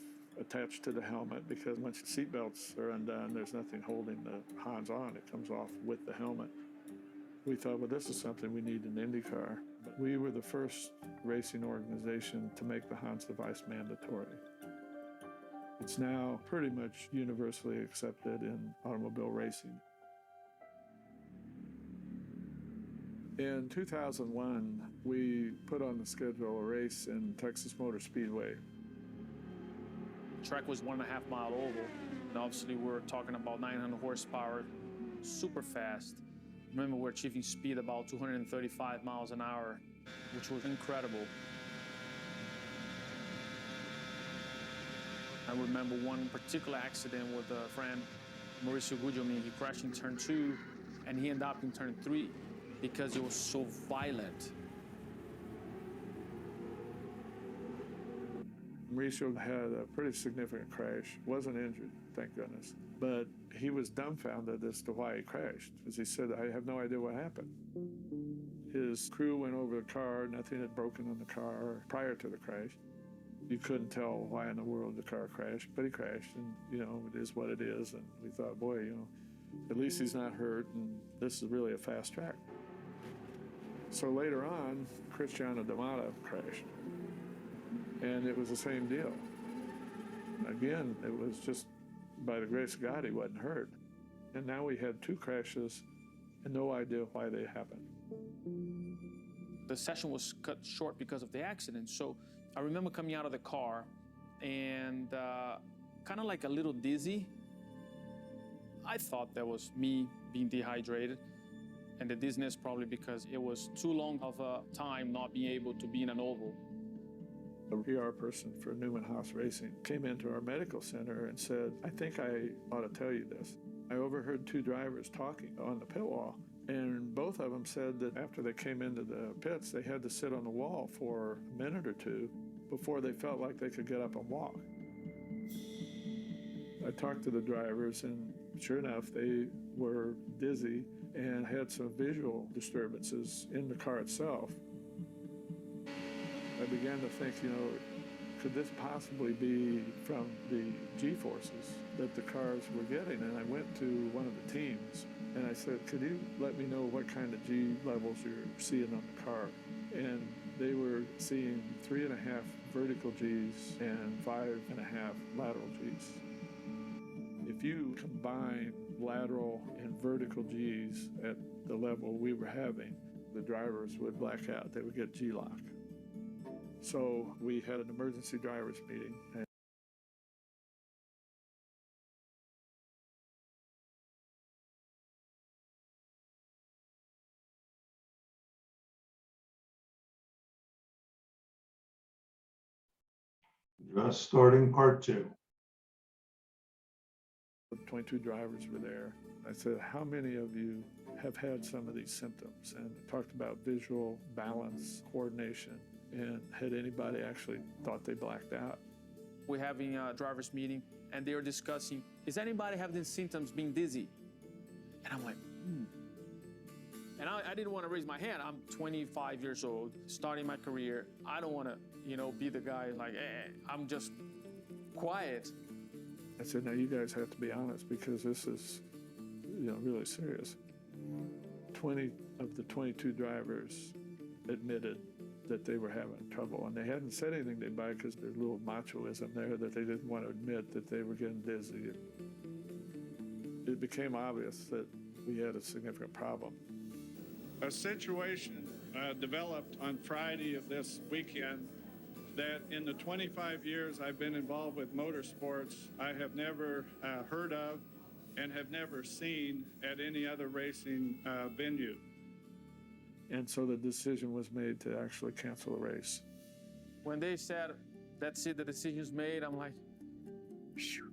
[SPEAKER 3] attached to the helmet because once the seat belts are undone, there's nothing holding the Hans on. It comes off with the helmet. We thought, well, this is something we need in IndyCar. But we were the first racing organization to make the Hans device mandatory. It's now pretty much universally accepted in automobile racing. In 2001, we put on the schedule a race in Texas Motor Speedway.
[SPEAKER 16] The track was 1.5 mile oval, and obviously we're talking about 900 horsepower, super fast. Remember, we're achieving speed about 235 miles an hour, which was incredible. I remember one particular accident with a friend, Mauricio Guglielmi. He crashed in turn 2, and he ended up in turn 3 because it was so violent.
[SPEAKER 3] Mauricio had a pretty significant crash, wasn't injured, thank goodness, but he was dumbfounded as to why he crashed, because he said, I have no idea what happened. His crew went over the car, nothing had broken in the car prior to the crash. You couldn't tell why in the world the car crashed, but he crashed, and, it is what it is. And we thought, boy, at least he's not hurt, and this is really a fast track. So later on, Cristiano D'Amato crashed, and it was the same deal. Again, it was just by the grace of God, he wasn't hurt. And now we had 2 crashes and no idea why they happened.
[SPEAKER 16] The session was cut short because of the accident, so I remember coming out of the car and kind of like a little dizzy. I thought that was me being dehydrated, and the dizziness probably because it was too long of a time not being able to be in an oval.
[SPEAKER 3] A PR person for Newman Haas Racing came into our medical center and said, I think I ought to tell you this. I overheard 2 drivers talking on the pit wall, and both of them said that after they came into the pits, they had to sit on the wall for a minute or 2 before they felt like they could get up and walk. I talked to the drivers, and sure enough, they were dizzy and had some visual disturbances in the car itself. I began to think, could this possibly be from the G-forces that the cars were getting? And I went to one of the teams and I said, could you let me know what kind of G levels you're seeing on the car? And they were seeing 3.5 vertical Gs and 5.5 lateral Gs. If you combine lateral and vertical Gs at the level we were having, the drivers would black out. They would get G-lock. So we had an emergency drivers meeting.
[SPEAKER 1] Just starting part 2.
[SPEAKER 3] 22 drivers were there. I said, how many of you have had some of these symptoms? And talked about visual, balance, coordination, and had anybody actually thought they blacked out?
[SPEAKER 16] We're having a driver's meeting, and they were discussing, is anybody having these symptoms, being dizzy? And I'm like, And I didn't want to raise my hand. I'm 25 years old, starting my career. I don't want to, be the guy like, I'm just quiet.
[SPEAKER 3] I said, now you guys have to be honest because this is, really serious. 20 of the 22 drivers admitted that they were having trouble, and they hadn't said anything to anybody because there's a little machoism there that they didn't want to admit that they were getting dizzy. It became obvious that we had a significant problem.
[SPEAKER 14] A situation developed on Friday of this weekend that in the 25 years I've been involved with motorsports, I have never heard of and have never seen at any other racing venue.
[SPEAKER 3] And so the decision was made to actually cancel the race.
[SPEAKER 16] When they said, that's it, the decision's made, I'm like,
[SPEAKER 3] phew.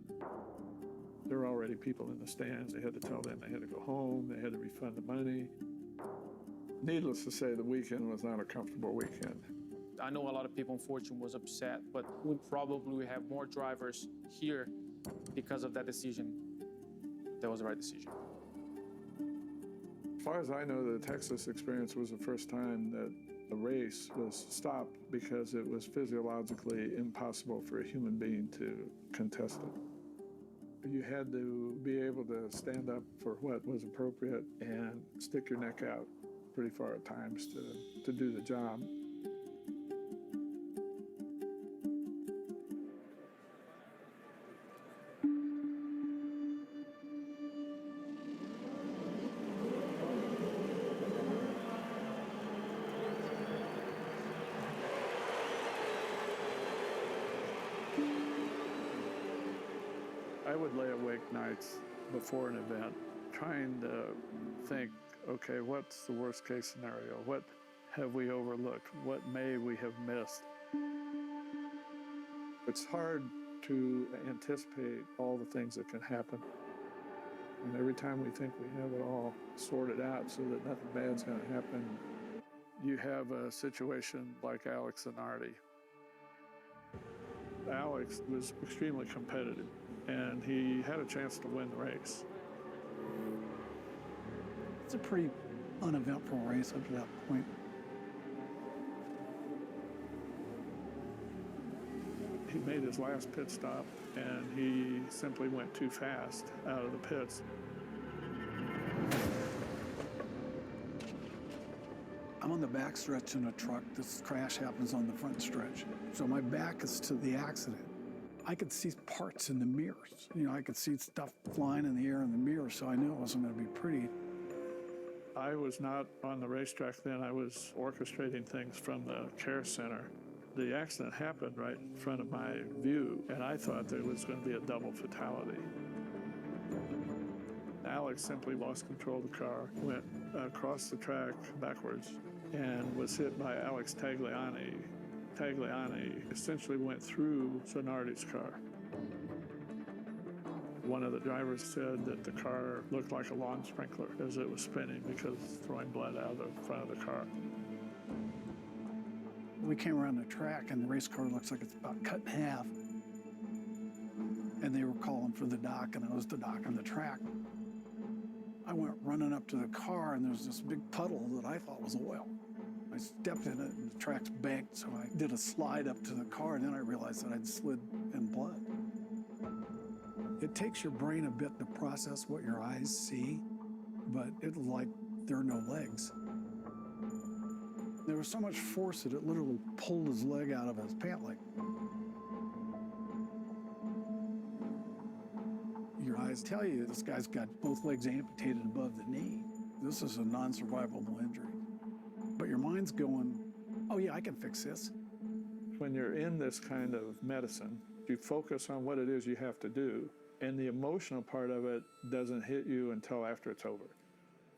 [SPEAKER 3] There were already people in the stands. They had to tell them they had to go home. They had to refund the money. Needless to say, the weekend was not a comfortable weekend.
[SPEAKER 16] I know a lot of people, unfortunately, was upset, but we probably have more drivers here because of that decision. That was the right decision.
[SPEAKER 3] As far as I know, the Texas experience was the first time that a race was stopped because it was physiologically impossible for a human being to contest it. You had to be able to stand up for what was appropriate and stick your neck out pretty far at times to do the job. I would lay awake nights before an event trying to think, okay, what's the worst case scenario? What have we overlooked? What may we have missed? It's hard to anticipate all the things that can happen. And every time we think we have it all sorted out so that nothing bad's going to happen, you have a situation like Alex Zanardi. Alex was extremely competitive, and he had a chance to win the race.
[SPEAKER 10] It's a pretty uneventful race up to that point.
[SPEAKER 3] He made his last pit stop, and he simply went too fast out of the pits.
[SPEAKER 10] I'm on the back stretch in a truck. This crash happens on the front stretch. So my back is to the accident. I could see parts in the mirrors. I could see stuff flying in the air in the mirror, so I knew it wasn't going to be pretty.
[SPEAKER 3] I was not on the racetrack then. I was orchestrating things from the care center. The accident happened right in front of my view, and I thought there was going to be a double fatality. Alex simply lost control of the car, went across the track backwards, and was hit by Alex Tagliani. Tagliani essentially went through Zanardi's car. One of the drivers said that the car looked like a lawn sprinkler as it was spinning because it's throwing blood out of the front of the car.
[SPEAKER 10] We came around the track, and the race car looks like it's about cut in half. And they were calling for the dock, and I was the dock on the track. I went running up to the car, and there's this big puddle that I thought was oil. I stepped in it and the track's banked, so I did a slide up to the car, and then I realized that I'd slid in blood. It takes your brain a bit to process what your eyes see, but it's like there are no legs. There was so much force that it literally pulled his leg out of his pant leg. Your eyes tell you this guy's got both legs amputated above the knee. This is a non-survivable injury. But your mind's going, oh yeah, I can fix this.
[SPEAKER 3] When you're in this kind of medicine, you focus on what it is you have to do, and the emotional part of it doesn't hit you until after it's over.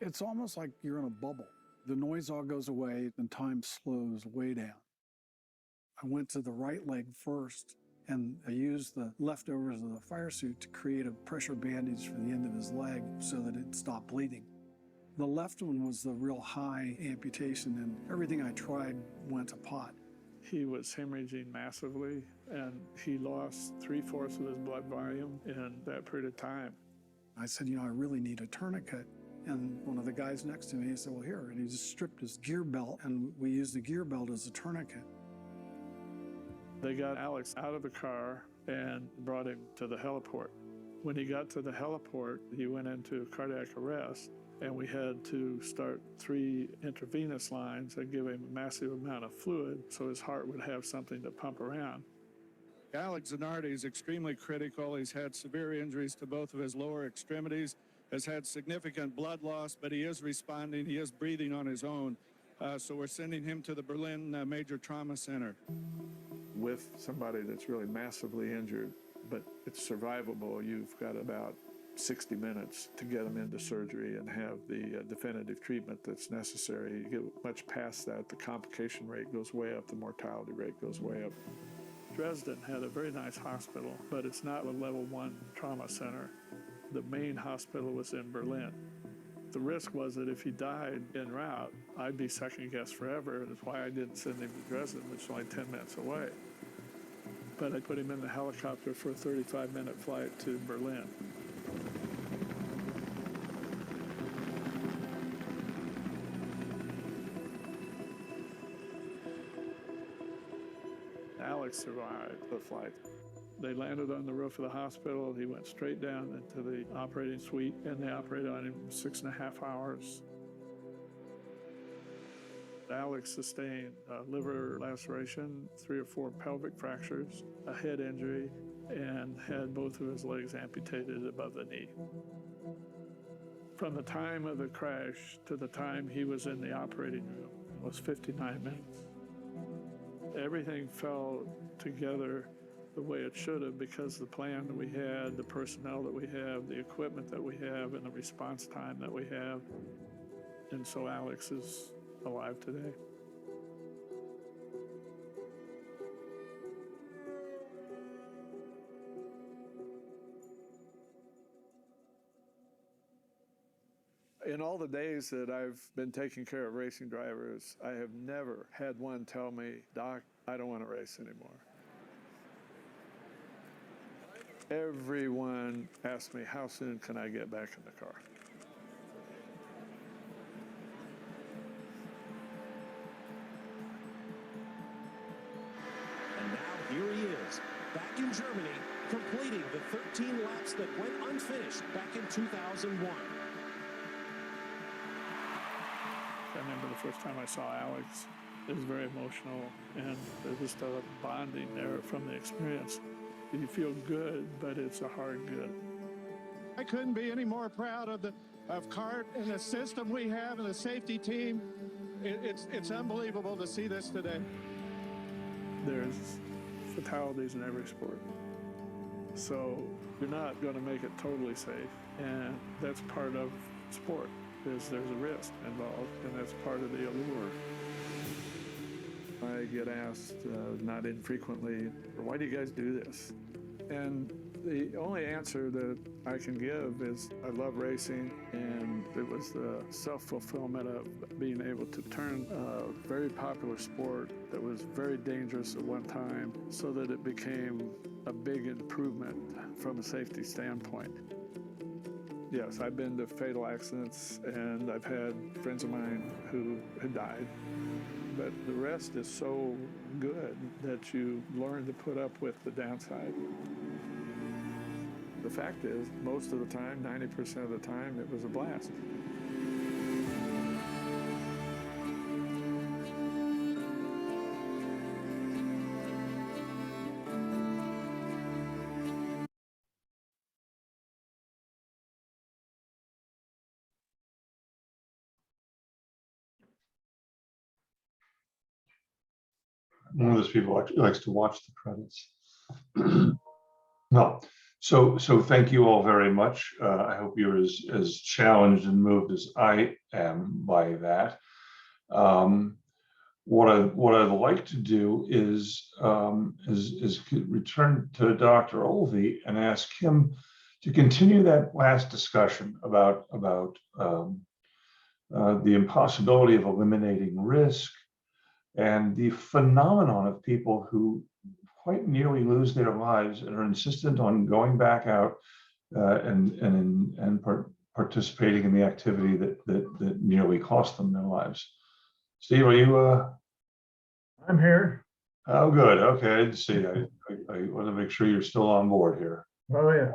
[SPEAKER 10] It's almost like you're in a bubble. The noise all goes away and time slows way down. I went to the right leg first, and I used the leftovers of the fire suit to create a pressure bandage for the end of his leg so that it stopped bleeding. The left one was the real high amputation, and everything I tried went to pot.
[SPEAKER 3] He was hemorrhaging massively, and he lost 3/4 of his blood volume in that period of time.
[SPEAKER 10] I said, I really need a tourniquet. And one of the guys next to me said, well, here. And he just stripped his gear belt, and we used the gear belt as a tourniquet.
[SPEAKER 3] They got Alex out of the car and brought him to the heliport. When he got to the heliport, he went into cardiac arrest, and we had to start 3 intravenous lines and give him a massive amount of fluid so his heart would have something to pump around.
[SPEAKER 14] Alex Zanardi is extremely critical. He's had severe injuries to both of his lower extremities, has had significant blood loss, but he is responding. He is breathing on his own. So we're sending him to the Berlin Major Trauma Center.
[SPEAKER 3] With somebody that's really massively injured, but it's survivable, you've got about 60 minutes to get them into surgery and have the definitive treatment that's necessary. You get much past that, the complication rate goes way up, the mortality rate goes way up. Dresden had a very nice hospital, but it's not a level 1 trauma center. The main hospital was in Berlin. The risk was that if he died en route, I'd be second guessed forever. That's why I didn't send him to Dresden, which is only 10 minutes away. But I put him in the helicopter for a 35-minute flight to Berlin. Alex survived the flight. They landed on the roof of the hospital. He went straight down into the operating suite, and they operated on him 6.5 hours. Alex sustained a liver laceration, 3 or 4 pelvic fractures, a head injury, and had both of his legs amputated above the knee. From the time of the crash to the time he was in the operating room was 59 minutes. Everything fell together the way it should have, because the plan that we had, the personnel that we have, the equipment that we have, and the response time that we have. And so Alex is alive today. In all the days that I've been taking care of racing drivers, I have never had one tell me, Doc, I don't want to race anymore. Everyone asked me, how soon can I get back in the car?
[SPEAKER 17] And now here he is, back in Germany, completing the 13 laps that went unfinished back in 2001.
[SPEAKER 3] I remember the first time I saw Alex, it was very emotional, and there was a bonding there from the experience. You feel good, but it's a hard good.
[SPEAKER 14] I couldn't be any more proud of CART and the system we have and the safety team. It's unbelievable to see this today.
[SPEAKER 3] There's fatalities in every sport. So you're not going to make it totally safe, and that's part of sport. There's a risk involved, and that's part of the allure. I get asked, not infrequently, why do you guys do this? And the only answer that I can give is I love racing, and it was the self-fulfillment of being able to turn a very popular sport that was very dangerous at one time so that it became a big improvement from a safety standpoint. Yes, I've been to fatal accidents, and I've had friends of mine who had died. but the rest is so good that you learn to put up with the downside. The fact is, most of the time, 90% of the time, it was a blast.
[SPEAKER 1] One of those people actually likes to watch the credits. No, so thank you all very much. I hope you're as challenged and moved as I am by that. What I'd like to do is return to Dr. Olvey and ask him to continue that last discussion about the impossibility of eliminating risk and the phenomenon of people who quite nearly lose their lives and are insistent on going back out and participating in the activity that nearly cost them their lives. Steve, are you?
[SPEAKER 2] I'm here.
[SPEAKER 1] Oh, good. Okay, I didn't see. I want to make sure you're still on board here.
[SPEAKER 2] Oh, yeah.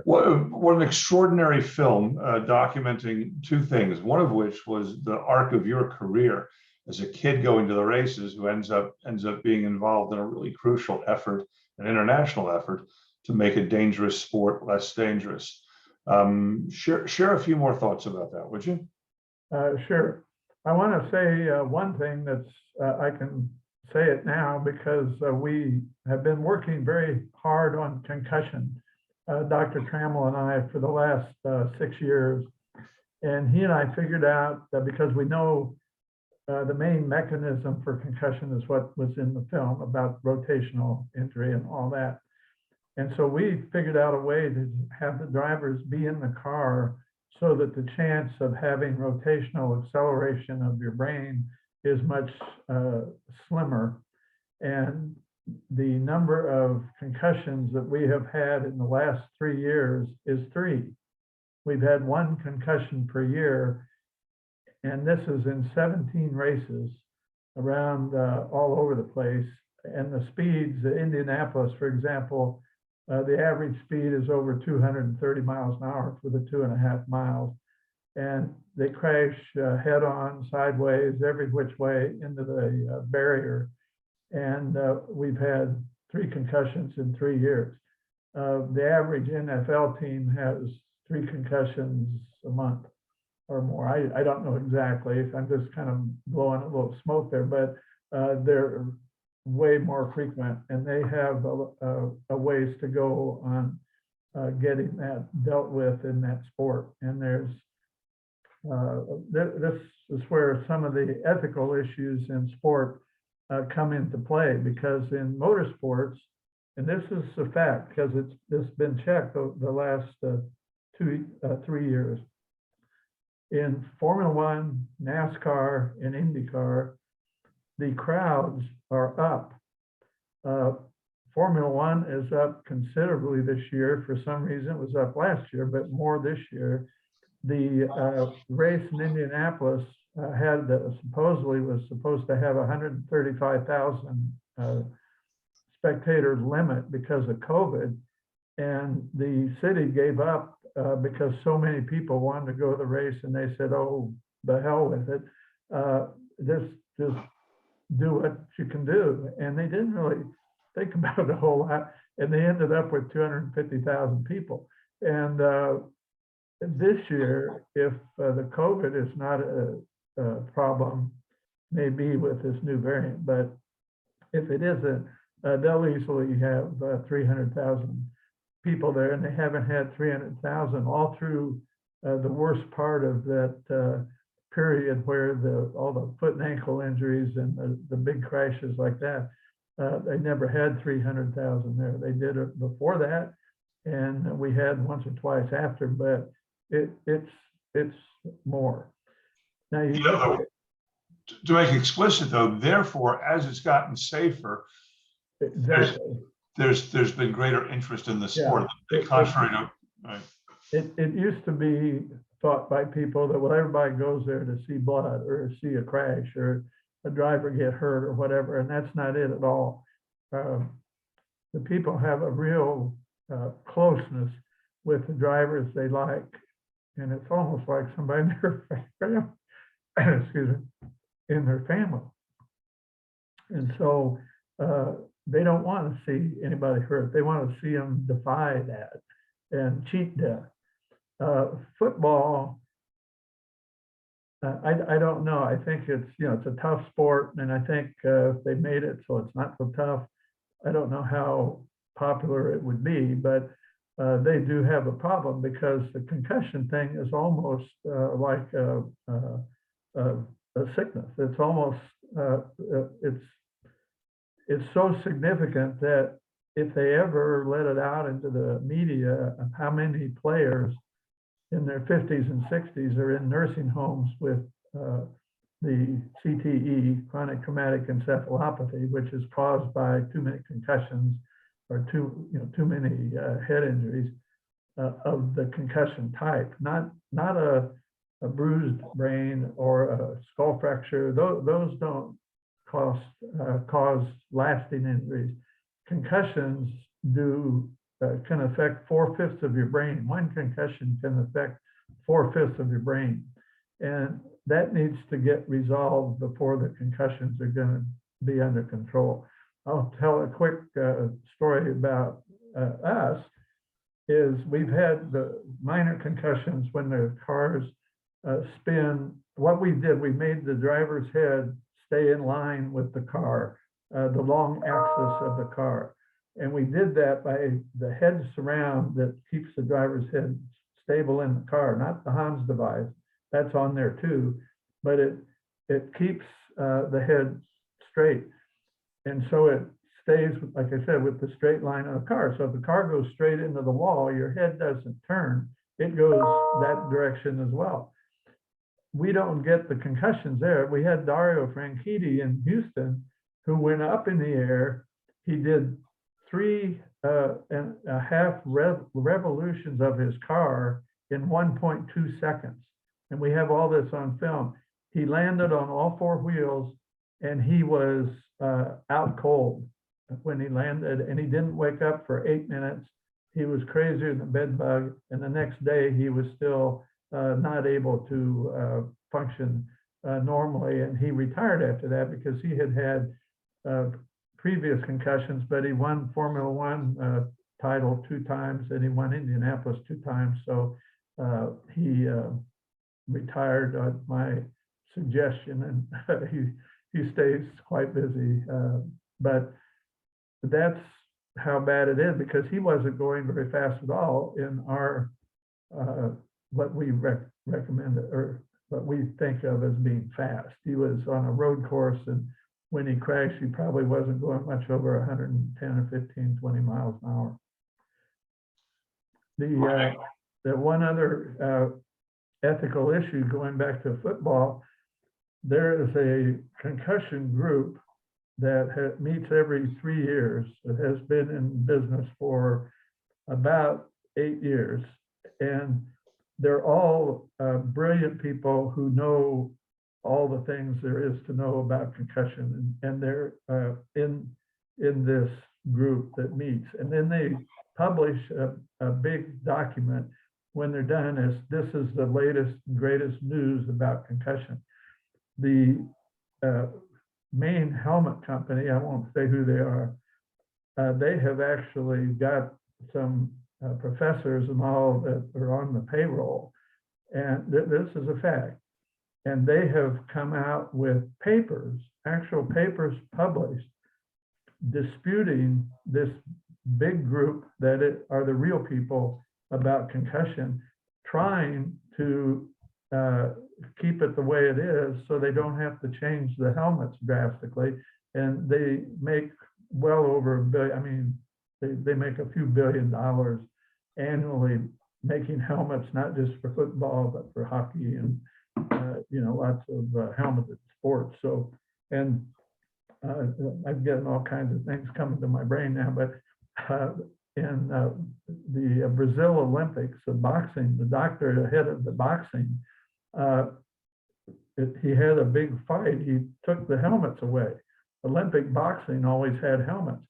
[SPEAKER 1] What an extraordinary film documenting two things. One of which was the arc of your career as a kid going to the races, who ends up being involved in a really crucial effort, an international effort, to make a dangerous sport less dangerous. Share a few more thoughts about that, would you?
[SPEAKER 2] Sure. I want to say one thing that's, I can say it now because we have been working very hard on concussion, Dr. Trammell and I, for the last 6 years. And he and I figured out that because we know the main mechanism for concussion is what was in the film about rotational injury and all that. And so we figured out a way to have the drivers be in the car so that the chance of having rotational acceleration of your brain is much slimmer. And the number of concussions that we have had in the last 3 years is 3. We've had 1 concussion per year, and this is in 17 races around all over the place. And the speeds, Indianapolis, for example, the average speed is over 230 miles an hour for the 2.5 miles. And they crash head on, sideways, every which way into the barrier. And we've had 3 concussions in 3 years. The average NFL team has 3 concussions a month or more. I don't know exactly. I'm just kind of blowing a little smoke there, but they're way more frequent, and they have a ways to go on getting that dealt with in that sport. And there's this is where some of the ethical issues in sport come into play, because in motorsports, and this is a fact because it's been checked the last 3 years. In Formula One, NASCAR, and IndyCar, the crowds are up. Formula One is up considerably this year. For some reason, it was up last year, but more this year. The race in Indianapolis supposedly was supposed to have 135,000 spectator limit because of COVID, and the city gave up because so many people wanted to go to the race, and they said, "Oh, the hell with it! Just do what you can do." And they didn't really think about it a whole lot, and they ended up with 250,000 people. And this year, if the COVID is not a problem, maybe with this new variant, but if it isn't, they'll easily have 300,000 people there, and they haven't had 300,000 all through the worst part of that period where all the foot and ankle injuries and the big crashes like that. They never had 300,000 there. They did it before that, and we had once or twice after, but it's more. Now
[SPEAKER 1] to make explicit though, therefore, as it's gotten safer,
[SPEAKER 2] exactly,
[SPEAKER 1] there's been greater interest in the sport, contrary to right.
[SPEAKER 2] It used to be thought by people that, well, everybody goes there to see blood or see a crash or a driver get hurt or whatever, and that's not it at all. The people have a real closeness with the drivers they like, and it's almost like somebody in their family, excuse me, in their family. And so they don't want to see anybody hurt. They want to see them defy that and cheat death. Football, I don't know. I think it's, you know, it's a tough sport, and I think if they made it so it's not so tough, I don't know how popular it would be, but they do have a problem because the concussion thing is almost like a sickness. It's almost, it's so significant that if they ever let it out into the media of how many players in their 50s and 60s are in nursing homes with the CTE, chronic traumatic encephalopathy, which is caused by too many concussions or too many head injuries of the concussion type, not a bruised brain or a skull fracture. Those don't cause lasting injuries. Concussions can affect 4/5 of your brain. One concussion can affect 4/5 of your brain, and that needs to get resolved before the concussions are going to be under control. I'll tell a quick story about us. Is we've had the minor concussions when the cars spin. What we did, we made the driver's head stay in line with the car, the long axis of the car. And we did that by the head surround that keeps the driver's head stable in the car, not the Hans device. That's on there too, but it keeps the head straight. And so it stays, like I said, with the straight line of the car. So if the car goes straight into the wall, your head doesn't turn. It goes that direction as well. We don't get the concussions there. We had Dario Franchitti in Houston who went up in the air. He did 3.5 revolutions of his car in 1.2 seconds. And we have all this on film. He landed on all 4 wheels and he was out cold when he landed, and he didn't wake up for 8 minutes. He was crazier than a bed bug. And the next day he was still not able to function normally. And he retired after that because he had previous concussions, but he won Formula One title 2 times and he won Indianapolis 2 times. So he retired at my suggestion, and he stays quite busy. But that's how bad it is, because he wasn't going very fast at all in our what we recommend or what we think of as being fast. He was on a road course, and when he crashed, he probably wasn't going much over 110 or 15, 20 miles an hour. The one other ethical issue, going back to football, there is a concussion group that meets every 3 years. It has been in business for about 8 years. And they're all brilliant people who know all the things there is to know about concussion. And they're in this group that meets. And then they publish a big document when they're done as this is the latest, greatest news about concussion. The main helmet company, I won't say who they are, they have actually got some professors and all that are on the payroll. And this is a fact. And they have come out with papers, actual papers published, disputing this big group that are the real people about concussion, trying to keep it the way it is so they don't have to change the helmets drastically. And they make well over $1 billion. I mean, they make a few $1 billion annually making helmets, not just for football, but for hockey and lots of helmeted sports. So, and I'm getting all kinds of things coming to my brain now, but in the Brazil Olympics of boxing, the doctor, the head of the boxing, he had a big fight. He took the helmets away. Olympic boxing always had helmets.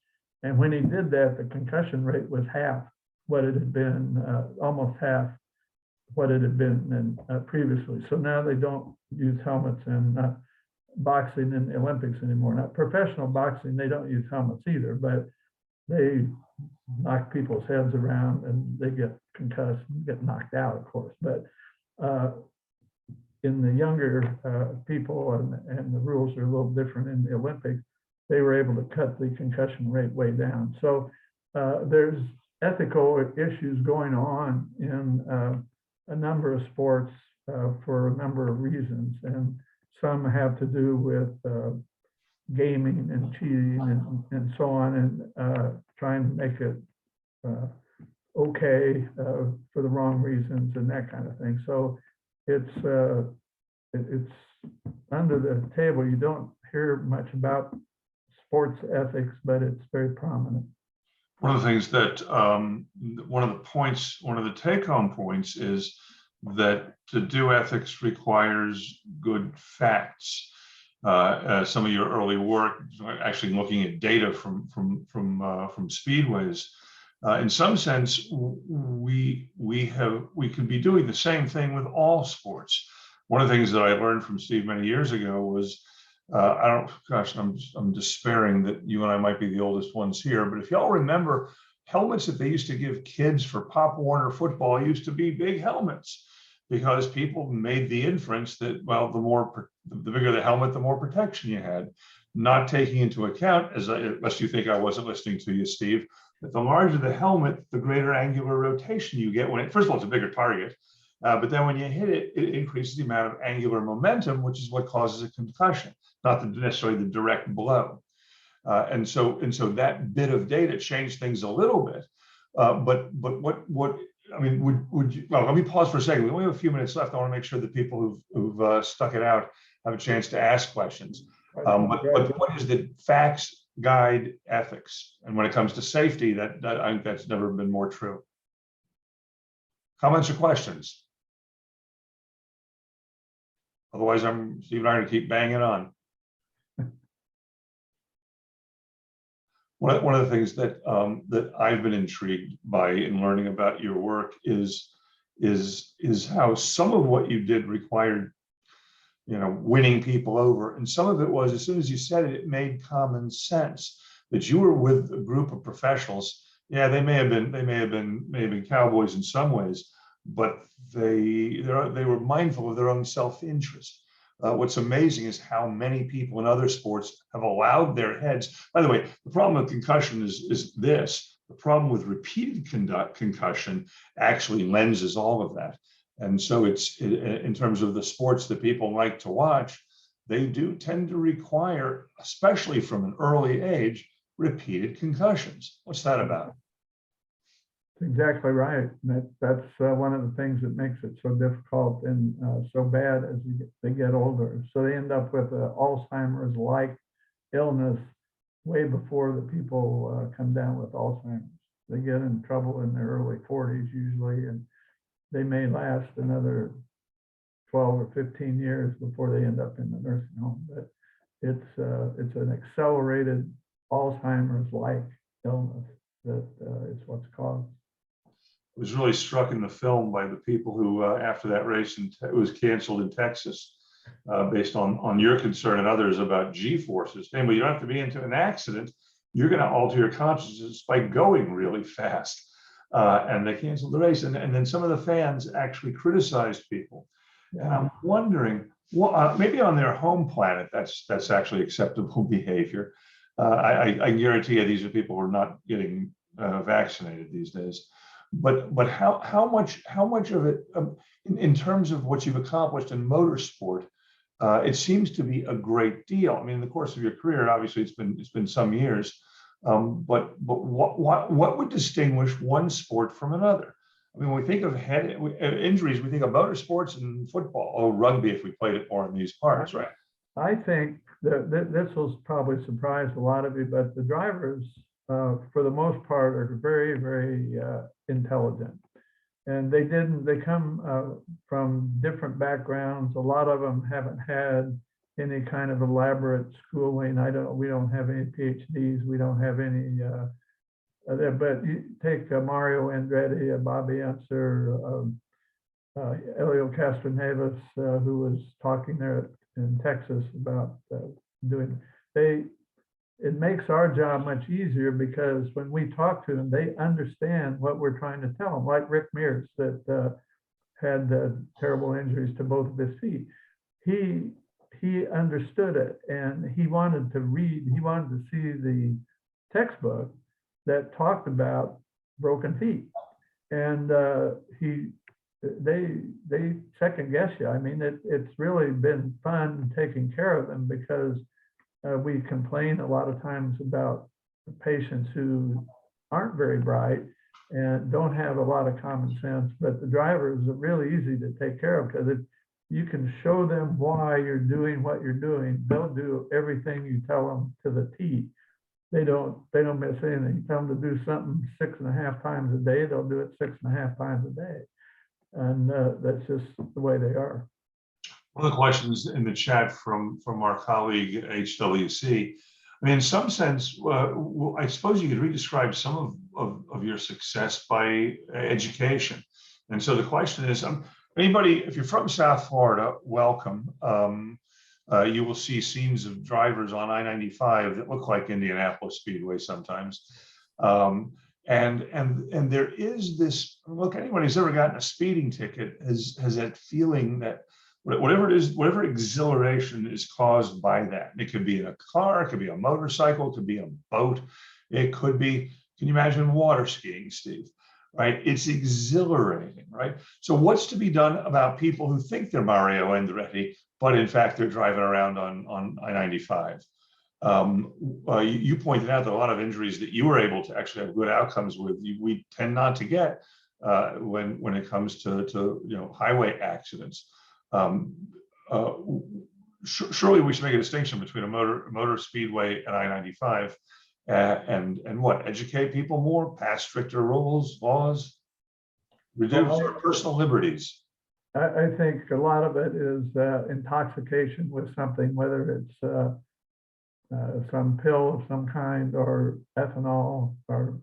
[SPEAKER 2] And when he did that, the concussion rate was half what it had been, almost half what it had been previously. So now they don't use helmets in boxing in the Olympics anymore. Now, professional boxing, they don't use helmets either, but they knock people's heads around and they get concussed and get knocked out, of course. But in the younger people, and the rules are a little different in the Olympics, they were able to cut the concussion rate way down. So there's ethical issues going on in a number of sports for a number of reasons. And some have to do with gaming and cheating and so on, and trying to make it okay for the wrong reasons and that kind of thing. So it's under the table. You don't hear much about sports ethics, but it's very prominent.
[SPEAKER 1] One of the things that one of the take-home points is that to do ethics requires good facts. Some of your early work, actually looking at data from speedways, in some sense, we could be doing the same thing with all sports. One of the things that I learned from Steve many years ago was, I'm despairing that you and I might be the oldest ones here, but if y'all remember, helmets that they used to give kids for Pop Warner football used to be big helmets, because people made the inference that, well, the bigger the helmet, the more protection you had, not taking into account, lest you think I wasn't listening to you, Steve, that the larger the helmet, the greater angular rotation you get when first of all, it's a bigger target, but then when you hit it, it increases the amount of angular momentum, which is what causes a concussion, not necessarily the direct blow. And so that bit of data changed things a little bit. But what I mean, would you? Well, let me pause for a second. We only have a few minutes left. I want to make sure that people who've stuck it out have a chance to ask questions. But what is the facts guide ethics? And when it comes to safety, that I think that's never been more true. Comments or questions? Otherwise, Steve and I are going to keep banging on. One of the things that that I've been intrigued by in learning about your work is how some of what you did required, winning people over, and some of it was, as soon as you said it, it made common sense. That you were with a group of professionals. Yeah, they may have been cowboys in some ways, but they were mindful of their own self-interest. What's amazing is how many people in other sports have allowed their heads. By the way, the problem with concussion is this. The problem with repeated concussion actually lenses all of that. And so it's in terms of the sports that people like to watch, they do tend to require, especially from an early age, repeated concussions. What's that about?
[SPEAKER 2] Exactly right. That's one of the things that makes it so difficult and so bad as they get older. So they end up with Alzheimer's-like illness way before the people come down with Alzheimer's. They get in trouble in their early 40s usually, and they may last another 12 or 15 years before they end up in the nursing home. But it's an accelerated Alzheimer's-like illness that is what's caused.
[SPEAKER 1] I was really struck in the film by the people who, after that race, it was canceled in Texas, based on your concern and others about G-forces. Namely, you don't have to be into an accident. You're going to alter your consciousness by going really fast. And they canceled the race. And then some of the fans actually criticized people. Yeah. And I'm wondering, maybe on their home planet, that's actually acceptable behavior. I guarantee you these are people who are not getting vaccinated these days. But how much of it, in terms of what you've accomplished in motorsport, it seems to be a great deal. I mean, in the course of your career, obviously it's been some years, but what would distinguish one sport from another? I mean, when we think of head injuries, we think of motorsports and football, or rugby if we played it more in these parts, right?
[SPEAKER 2] I think that this will probably surprise a lot of you, but the drivers, for the most part, are very, very intelligent. and they come from different backgrounds. A lot of them haven't had any kind of elaborate schooling. We don't have any PhDs. We don't have any, but you take Mario Andretti, Bobby Unser, Elio Castroneves, who was talking there in Texas about doing, it makes our job much easier because when we talk to them, they understand what we're trying to tell them, like Rick Mears that had terrible injuries to both of his feet. He understood it, and he wanted to see the textbook that talked about broken feet. And they second guess you. I mean, it's really been fun taking care of them because we complain a lot of times about patients who aren't very bright and don't have a lot of common sense, but the drivers are really easy to take care of because if you can show them why you're doing what you're doing, they'll do everything you tell them to the T. They don't miss anything. You tell them to do something 6.5 times a day, they'll do it 6.5 times a day. And that's just the way they are.
[SPEAKER 1] One of the questions in the chat from our colleague HWC, I mean, in some sense, I suppose you could redescribe some of your success by education. And so the question is, anybody, if you're from South Florida, welcome. You will see scenes of drivers on I-95 that look like Indianapolis Speedway sometimes. And there is this, look, anybody who's ever gotten a speeding ticket has that feeling that whatever it is, whatever exhilaration is caused by that, it could be in a car, it could be a motorcycle, it could be a boat, it could be, can you imagine water skiing, Steve? Right? It's exhilarating, right? So what's to be done about people who think they're Mario Andretti, but in fact, they're driving around on I-95? You pointed out that a lot of injuries that you were able to actually have good outcomes with, we tend not to get when it comes to highway accidents. Surely we should make a distinction between a motor speedway and I-95, and what, educate people more, pass stricter rules, laws, reduce our personal liberties.
[SPEAKER 2] I think a lot of it is intoxication with something, whether it's some pill of some kind or ethanol or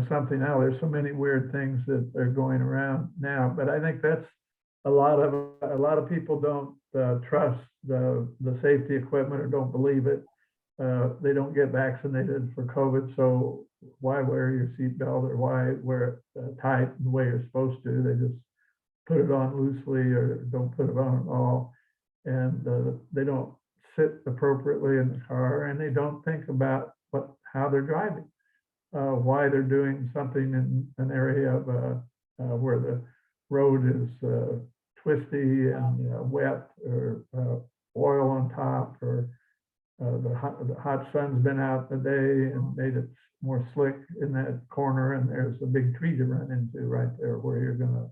[SPEAKER 2] something else. There's so many weird things that are going around now, but I think that's a lot of people don't trust the safety equipment or don't believe it. They don't get vaccinated for COVID, so why wear your seatbelt or why wear it tight the way you're supposed to? They just put it on loosely or don't put it on at all, and they don't sit appropriately in the car, and they don't think about how they're driving, why they're doing something in an area of where the road is twisty and wet, or oil on top, or the hot sun's been out the day and made it more slick in that corner, and there's a big tree to run into right there where you're going to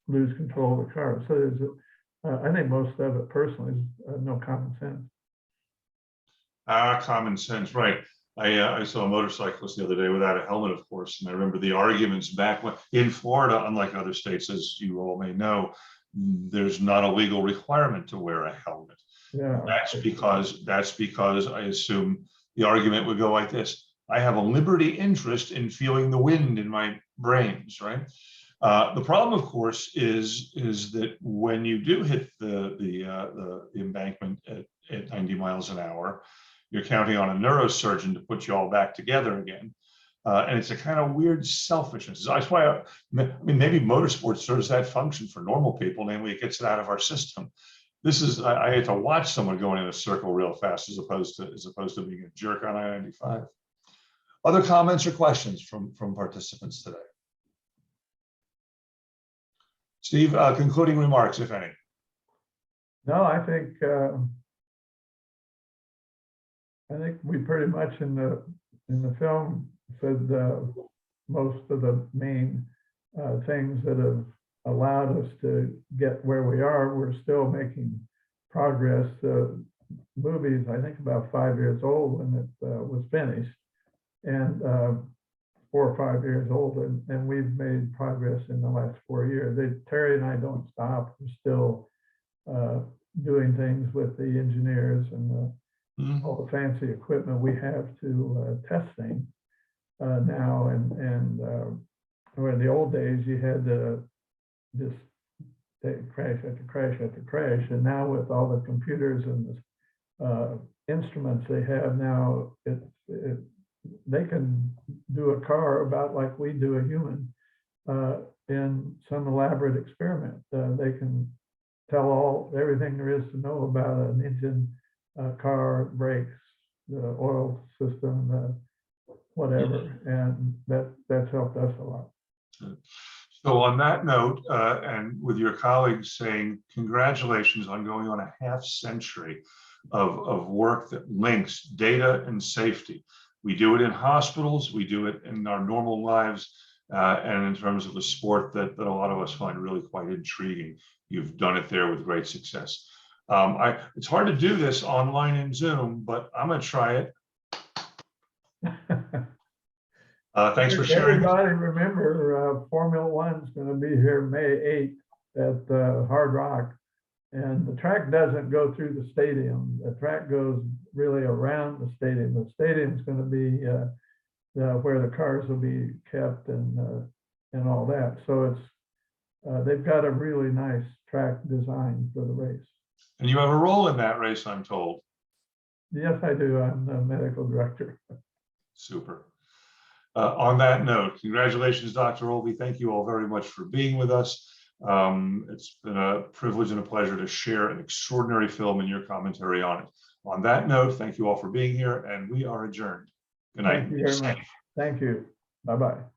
[SPEAKER 2] lose control of the car. So there's I think most of it personally is no common sense.
[SPEAKER 1] Common sense, right. I saw a motorcyclist the other day without a helmet, of course, and I remember the arguments back when in Florida, unlike other states, as you all may know, there's not a legal requirement to wear a helmet.
[SPEAKER 2] Yeah.
[SPEAKER 1] That's because I assume the argument would go like this: I have a liberty interest in feeling the wind in my brains, right? The problem, of course, is that when you do hit the embankment at 90 miles an hour, you're counting on a neurosurgeon to put you all back together again. And it's a kind of weird selfishness. That's why, I mean, maybe motorsport serves that function for normal people, namely it gets it out of our system. This is, I had to watch someone going in a circle real fast as opposed to being a jerk on I-95. Other comments or questions from participants today? Steve, concluding remarks, if any.
[SPEAKER 2] No, I think we pretty much in the film said most of the main things that have allowed us to get where we are. We're still making progress. The movie's, I think, about 5 years old when it was finished, and 4 or 5 years old, and we've made progress in the last 4 years. Terry and I don't stop. We're still doing things with the engineers and all the fancy equipment we have to test things now. And where in the old days you had to just crash after crash after crash, and now with all the computers and the instruments they have now, they can do a car about like we do a human in some elaborate experiment. They can tell everything there is to know about an engine, car, brakes, the oil system, whatever, and that's helped us a lot.
[SPEAKER 1] So on that note, and with your colleagues saying congratulations on going on a half century of work that links data and safety. We do it in hospitals, we do it in our normal lives, and in terms of a sport that a lot of us find really quite intriguing. You've done it there with great success. It's hard to do this online in Zoom, but I'm going to try it. Thanks for sharing.
[SPEAKER 2] Everybody remember, Formula One's going to be here May 8th at Hard Rock. And the track doesn't go through the stadium. The track goes really around the stadium. The stadium's going to be where the cars will be kept and all that. So it's they've got a really nice track design for the race.
[SPEAKER 1] And you have a role in that race, I'm told.
[SPEAKER 2] Yes, I do. I'm the medical director.
[SPEAKER 1] Super. On that note, congratulations, Dr. Olvey. Thank you all very much for being with us. It's been a privilege and a pleasure to share an extraordinary film and your commentary on it. On that note, thank you all for being here, and we are adjourned. Good night.
[SPEAKER 2] Thank you very much. Thank you. Bye-bye.